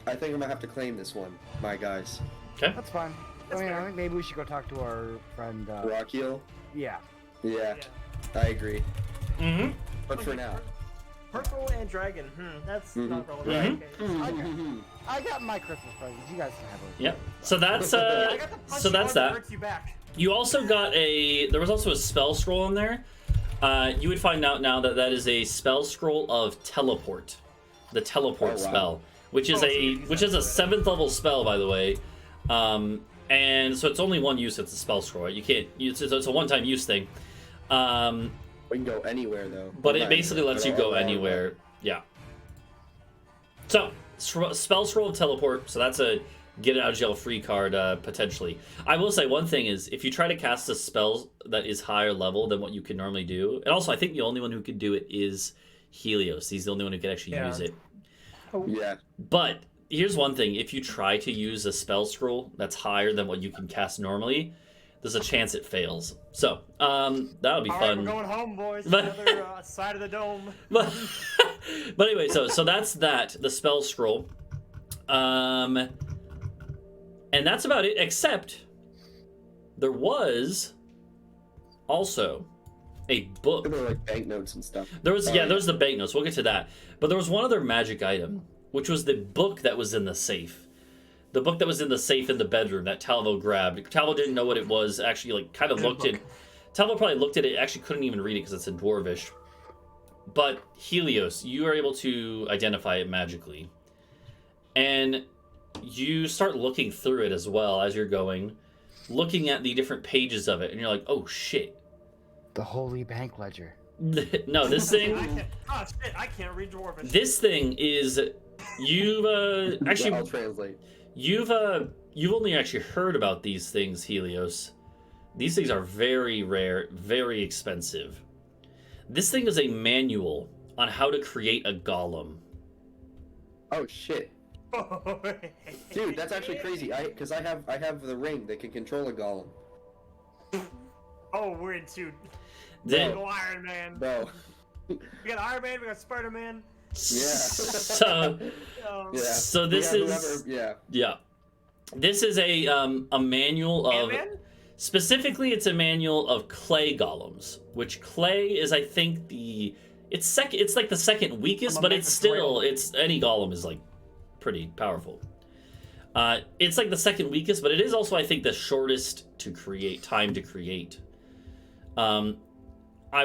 I think I'm gonna have to claim this one, my guys. Okay. That's fine. I think maybe we should go talk to our friend. Rockeel. Yeah. Yeah, I agree. Mm-hmm. But for now. Purple and dragon. That's not relevant. Right. Okay. I got my Christmas presents. You guys can have them. Yep. So that's I got the punch so that's that that. hurts you back. You also got there was also a spell scroll in there. You would find out now that is a spell scroll of teleport, the teleport spell, which is a 7th level spell, by the way. And so it's only one use. It's a spell scroll. Right? You can't. It's a one-time use thing. We can go anywhere though. But it basically lets you go anywhere. Yeah. So spell scroll of teleport. So that's a get out of jail free card potentially. I will say one thing is if you try to cast a spell that is higher level than what you can normally do, and also I think the only one who can do it is Helios. He's the only one who can actually use it. Yeah. But here's one thing: if you try to use a spell scroll that's higher than what you can cast normally, there's a chance it fails. So that'll be All fun. right, we're going home, boys. But- Another side of the dome. But anyway, so that's that, the spell scroll. And that's about it, except there was also a book. There were like banknotes and stuff. There was the banknotes. We'll get to that. But there was one other magic item, which was the book that was in the safe. The book that was in the safe in the bedroom that Talvo grabbed. Talvo didn't know what it was. Actually, like kind of looked at. Talvo probably looked at it. Actually, couldn't even read it because it's in Dwarvish. But Helios, you are able to identify it magically, and you start looking through it as well as you're going, looking at the different pages of it, and you're like, "Oh shit, The Holy Bank Ledger. No, this thing. Oh shit! I can't read Dwarvish. This thing is you've actually. I'll translate. You've only actually heard about these things, Helios. These things are very rare, very expensive. This thing is a manual on how to create a golem. Oh shit. Dude, that's actually crazy. Because I have the ring that can control a golem. Oh, we're into Then, go Iron Man. No. We got Iron Man. We got Spider Man. Yeah. so Yeah. so this Yeah, is whoever- yeah. This is a manual of Ant-Man? specifically it's a manual of clay golems, which clay is I think it's like the second weakest, but it's still any golem is like pretty powerful. It's like the second weakest, but it is also I think the shortest to create time to create. I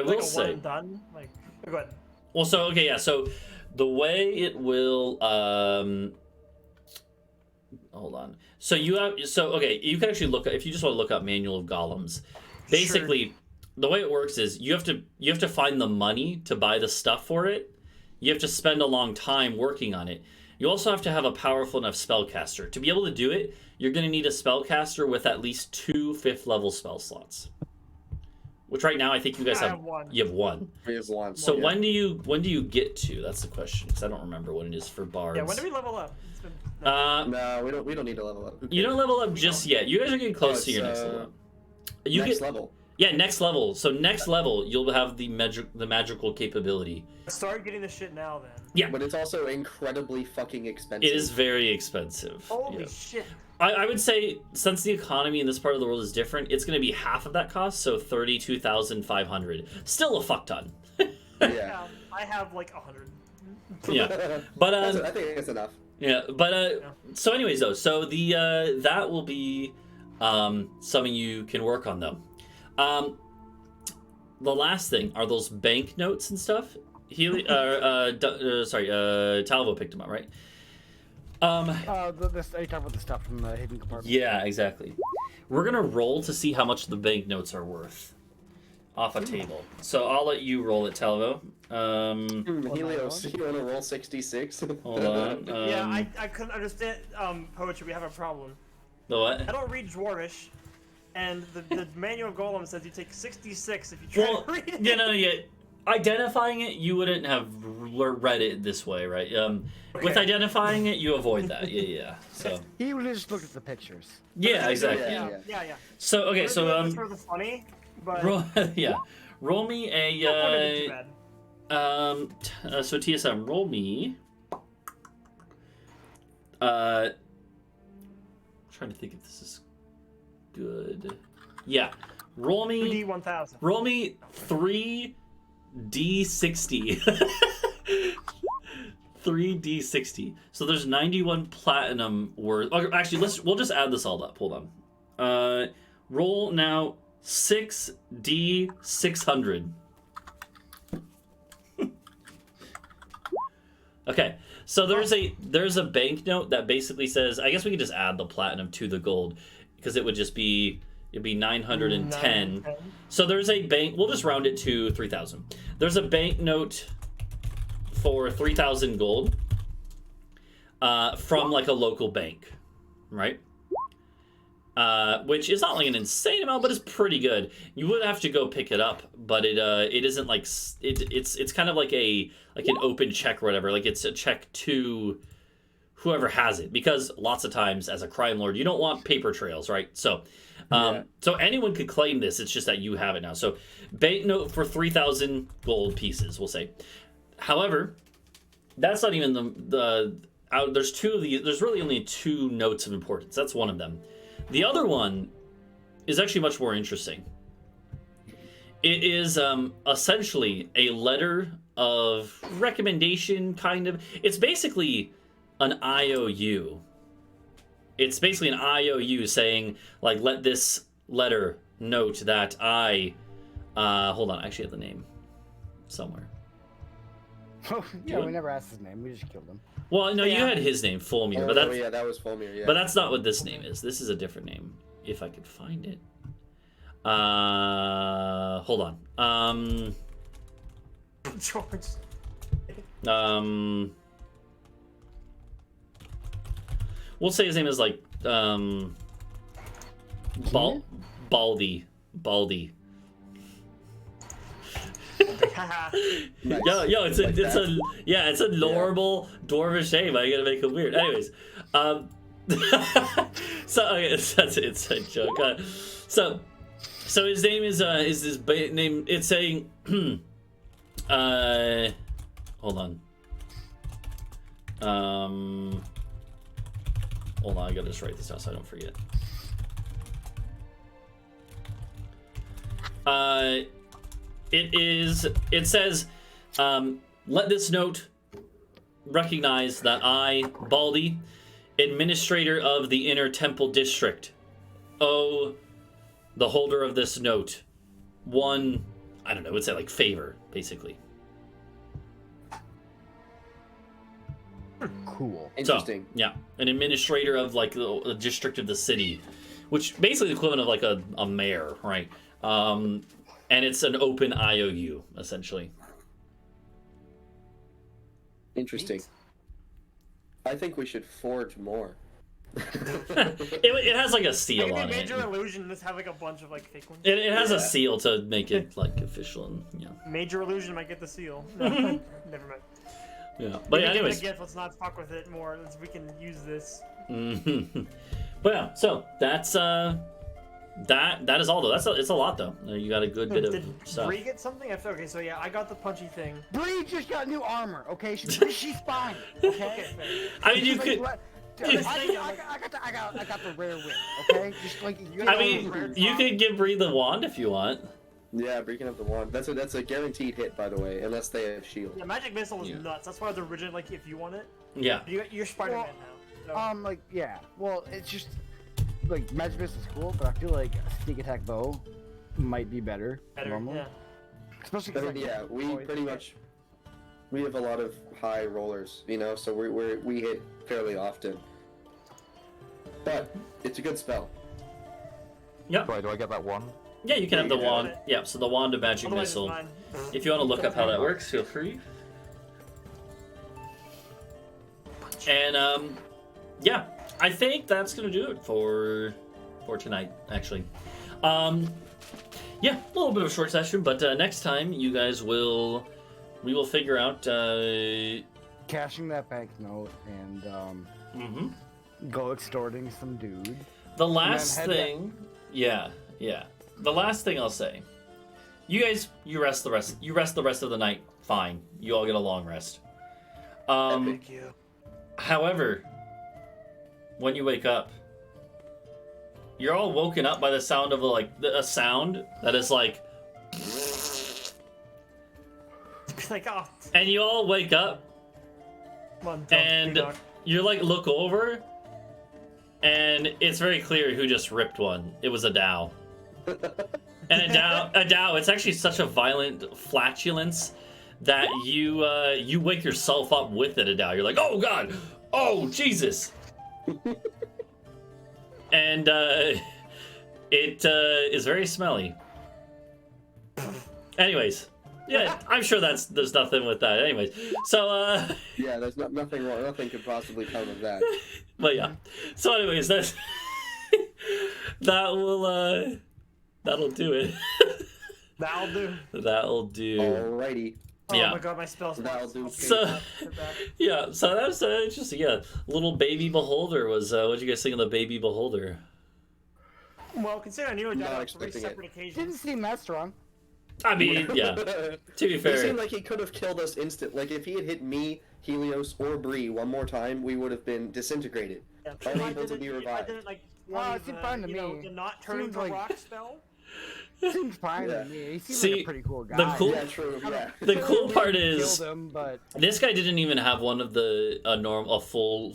will Like a one say and done. Like, go ahead. well, so okay, yeah. So the way it will, hold on. So you can actually look up if you just want to look up manual of golems. Basically, the way it works is you have to find the money to buy the stuff for it. You have to spend a long time working on it. You also have to have a powerful enough spellcaster to be able to do it. You're going to need a spellcaster with at least 2 5th level spell slots. Which right now I think you guys have one. You have one. We have one. So yeah. when do you get to? That's the question because I don't remember when it is for bards. Yeah, when do we level up? It's been, No, we don't need to level up. You don't level up just yet. You guys are getting close Oh, to your it's, next level up. Next level. Yeah, next level. So next level you'll have the magical capability. Start getting the shit now then. Yeah, But it's also incredibly fucking expensive. it is very expensive. Holy Yeah. shit. I would say since the economy in this part of the world is different, it's going to be half of that cost, so 32,500. Still a fuck ton. Yeah. I have like 100. Yeah, but I think it's enough. yeah, but so anyways though, so the that will be something you can work on though. The last thing are those banknotes and stuff. Talvo picked them up, right? Are you talking about the stuff from the hidden compartment? Yeah, exactly. We're gonna roll to see how much the banknotes are worth off a table. So I'll let you roll it, Talvo. Helios, you want to roll 66? Hold on. Yeah, I couldn't understand poetry. We have a problem. The what? I don't read Dwarvish, and the manual golem says you take 66 if you try Well, to read it. yeah. Identifying it, you wouldn't have read it this way, right? With Okay. identifying it, you avoid that. Yeah. So. He would have just looked at the pictures. Yeah, exactly. Yeah. So okay, so It's sort of funny, but roll, yeah, roll me not too a bad. so TSM, roll me. Trying to think if this is good. Yeah, roll me. 2D1000. Roll me 3D60. 3D60. So there's 91 platinum worth. Oh, actually, we'll just add this all up. Hold on. Roll now 6D600. Okay. So there's a banknote that basically says, I guess we could just add the platinum to the gold because it'd be 910. So there's a bank. We'll just round it to 3,000. There's a banknote for 3,000 gold from like a local bank, right? Which is not like an insane amount, but it's pretty good. You would have to go pick it up, but it isn't like it's kind of like an open check or whatever. Like it's a check to whoever has it, because lots of times as a Crimelord you don't want paper trails, right? So. So anyone could claim this. It's just that you have it now. So banknote for 3,000 gold pieces, we'll say. However, that's not even there's two of these. There's really only 2 notes of importance. That's one of them. The other one is actually much more interesting. It is essentially a letter of recommendation, kind of. It's basically an IOU. It's basically an IOU saying, like, let this letter note that I... hold on, I actually have the name somewhere. Oh, yeah, we never asked his name. We just killed him. Well, no, you had his name, Fulmir, but that was Fulmir, yeah. But that's not what this name is. This is a different name, if I could find it. Hold on. George. We'll say his name is like Baldy. Nice. Yo, it's Like a that. it's a normal dwarvish name. I gotta make it weird. Anyways, so okay, it's a joke. So his name is his name. It's saying, hold on. Hold on, I gotta just write this down so I don't forget. It says, let this note recognize that I, Baldy, administrator of the Inner Temple District, owe the holder of this note one, I don't know, would say like favor, basically. Cool. Interesting. So, yeah, an administrator of like the district of the city, which basically the equivalent of like a mayor, right? And it's an open IOU, essentially. Interesting. I think we should forge more. It has like a seal on it. Major illusion. Just have like a bunch of like fake ones. It has a Yeah. seal to make it like official, and yeah. Major illusion might get the seal. No, never mind. Yeah, but yeah, Give it a anyways. gift. Let's not fuck with it more. We can use this. But yeah, so that's that is all though. It's a lot though. You got a good bit of Did stuff. Bree get something? Okay, so yeah, I got the punchy thing. Bree just got new armor. Okay, she's fine. Okay. Okay, fair. I mean, you Just could. like, I got the rare win. Okay, just like you. I mean, you could give Bree the wand if you want. Yeah, breaking up the wand. That's a guaranteed hit, by the way, unless they have shield. Yeah, magic missile is Yeah. nuts. That's why the original, like, if you want it, Yeah. you're Spider-Man now. So. like yeah. Well, it's just like magic missile is cool, but I feel like a sneak attack bow might be better. Better, normally. yeah. Especially I 'cause, mean, like, yeah, we poison. pretty much we have a lot of high rollers, you know, so we hit fairly often. But it's a good spell. Yep. Right, do I get that one? Yeah, you can have the You got wand. it. Yeah, so the wand of magic Otherwise, it's missile. mine. If you want to look up how that works, feel free. And yeah, I think that's gonna do it for tonight. Actually, yeah, a little bit of a short session, but next time we will figure out. Cashing that banknote and Mhm. go extorting some dude. The last head back. thing, yeah. The last thing I'll say, you guys, you rest the rest of the night. Fine, you all get a long rest. Thank you. However, when you wake up, you're all woken up by the sound of a sound that is like, Like, oh, and you all wake up come on, and dog. you like look over, and it's very clear who just ripped one. It was Adau. And Adau, it's actually such a violent flatulence that you wake yourself up with it, Adau. You're like, oh god, oh Jesus, and it is very smelly. Anyways, yeah, I'm sure there's nothing with that. Anyways, so Yeah, there's nothing wrong. Nothing could possibly come of that. but yeah, so anyways, that's that'll do it. That'll do. That'll do. Alrighty. Oh Yeah. my god, my spells. That'll do. So yeah, so that was interesting. Yeah, little baby beholder was. What did you guys think of the baby beholder? Well, consider I knew it Not died on 3 expecting it. separate Didn't occasions. seem that strong. I mean, yeah. To be It fair, seemed like he could have killed us instant. Like if he had hit me, Helios, or Bree one more time, we would have been disintegrated. Yeah. Unable to be If I revived. didn't like Well, one it of seemed the, fine to you know, me. the not turn Seems into like- rock spell. Seems fine Yeah. to me. He seems See, like a pretty cool guy. the cool- Yeah, true. Yeah. the cool part is Killed him, but this guy didn't even have one of the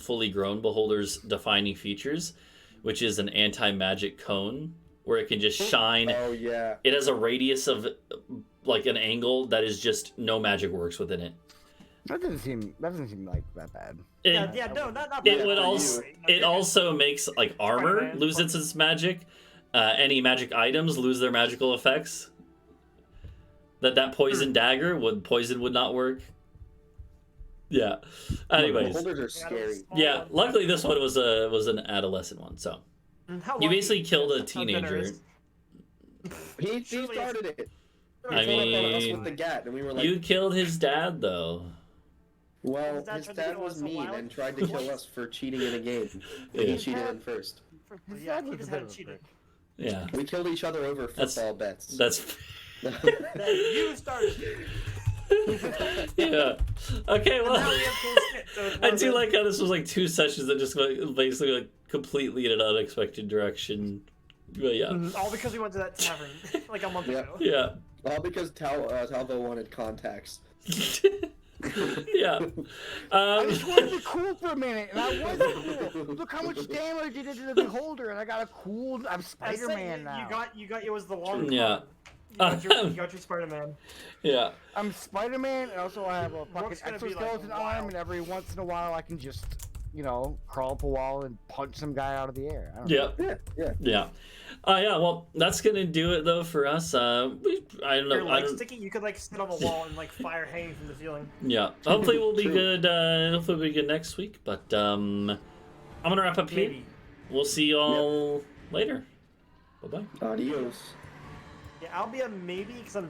fully grown beholder's defining features, which is an anti-magic cone where it can just shine. Oh yeah. It has a radius of like an angle that is just no magic works within it. that doesn't seem like that bad. It, Yeah, no, not it bad. would for also you. it also makes like armor Spider-Man. lose its magic, any magic items lose their magical effects. That poison dagger poison would not work. Yeah. Anyways. Holders are scary. Yeah. Luckily, this one was an adolescent one. So you basically killed a teenager. He started it. I Us mean, with the gat, and we were like, you killed his dad though. well, his dad was mean and tried to kill us for cheating in a game. Yeah. He cheated in first. Yeah, he just had cheated. Yeah. We killed each other over football bets. That's. You started. Yeah. Okay. Now Well. we have cool shit, so it's I more do good. like how this was like 2 sessions that just went basically like completely in an unexpected direction. But yeah. All because we went to that tavern like a month ago. Yeah. All because Talvo wanted contacts. Yeah. I just wanted to be cool for a minute, and I wasn't cool. Look how much damage you did to the beholder, and I got a cool. I'm I said Spider-Man now. You got it was the long. Yeah. You got your Spider-Man. Yeah. I'm Spider-Man, and also I have a fucking Rook's gonna be, like, exoskeleton arm, wild. and every once in a while I can just, crawl up a wall and punch some guy out of the air. I don't know. Yeah. Yeah. Yeah. Yeah, well, that's gonna do it though for us. I don't Your know. I legs don't, sticky. You could like sit on the wall and like fire hanging from the ceiling. yeah. Hopefully we'll be True. good. Hopefully we'll be good next week. But I'm gonna wrap up here. Maybe. We'll see you all later. Bye bye. Adios. Yeah, I'll be a maybe because I'm.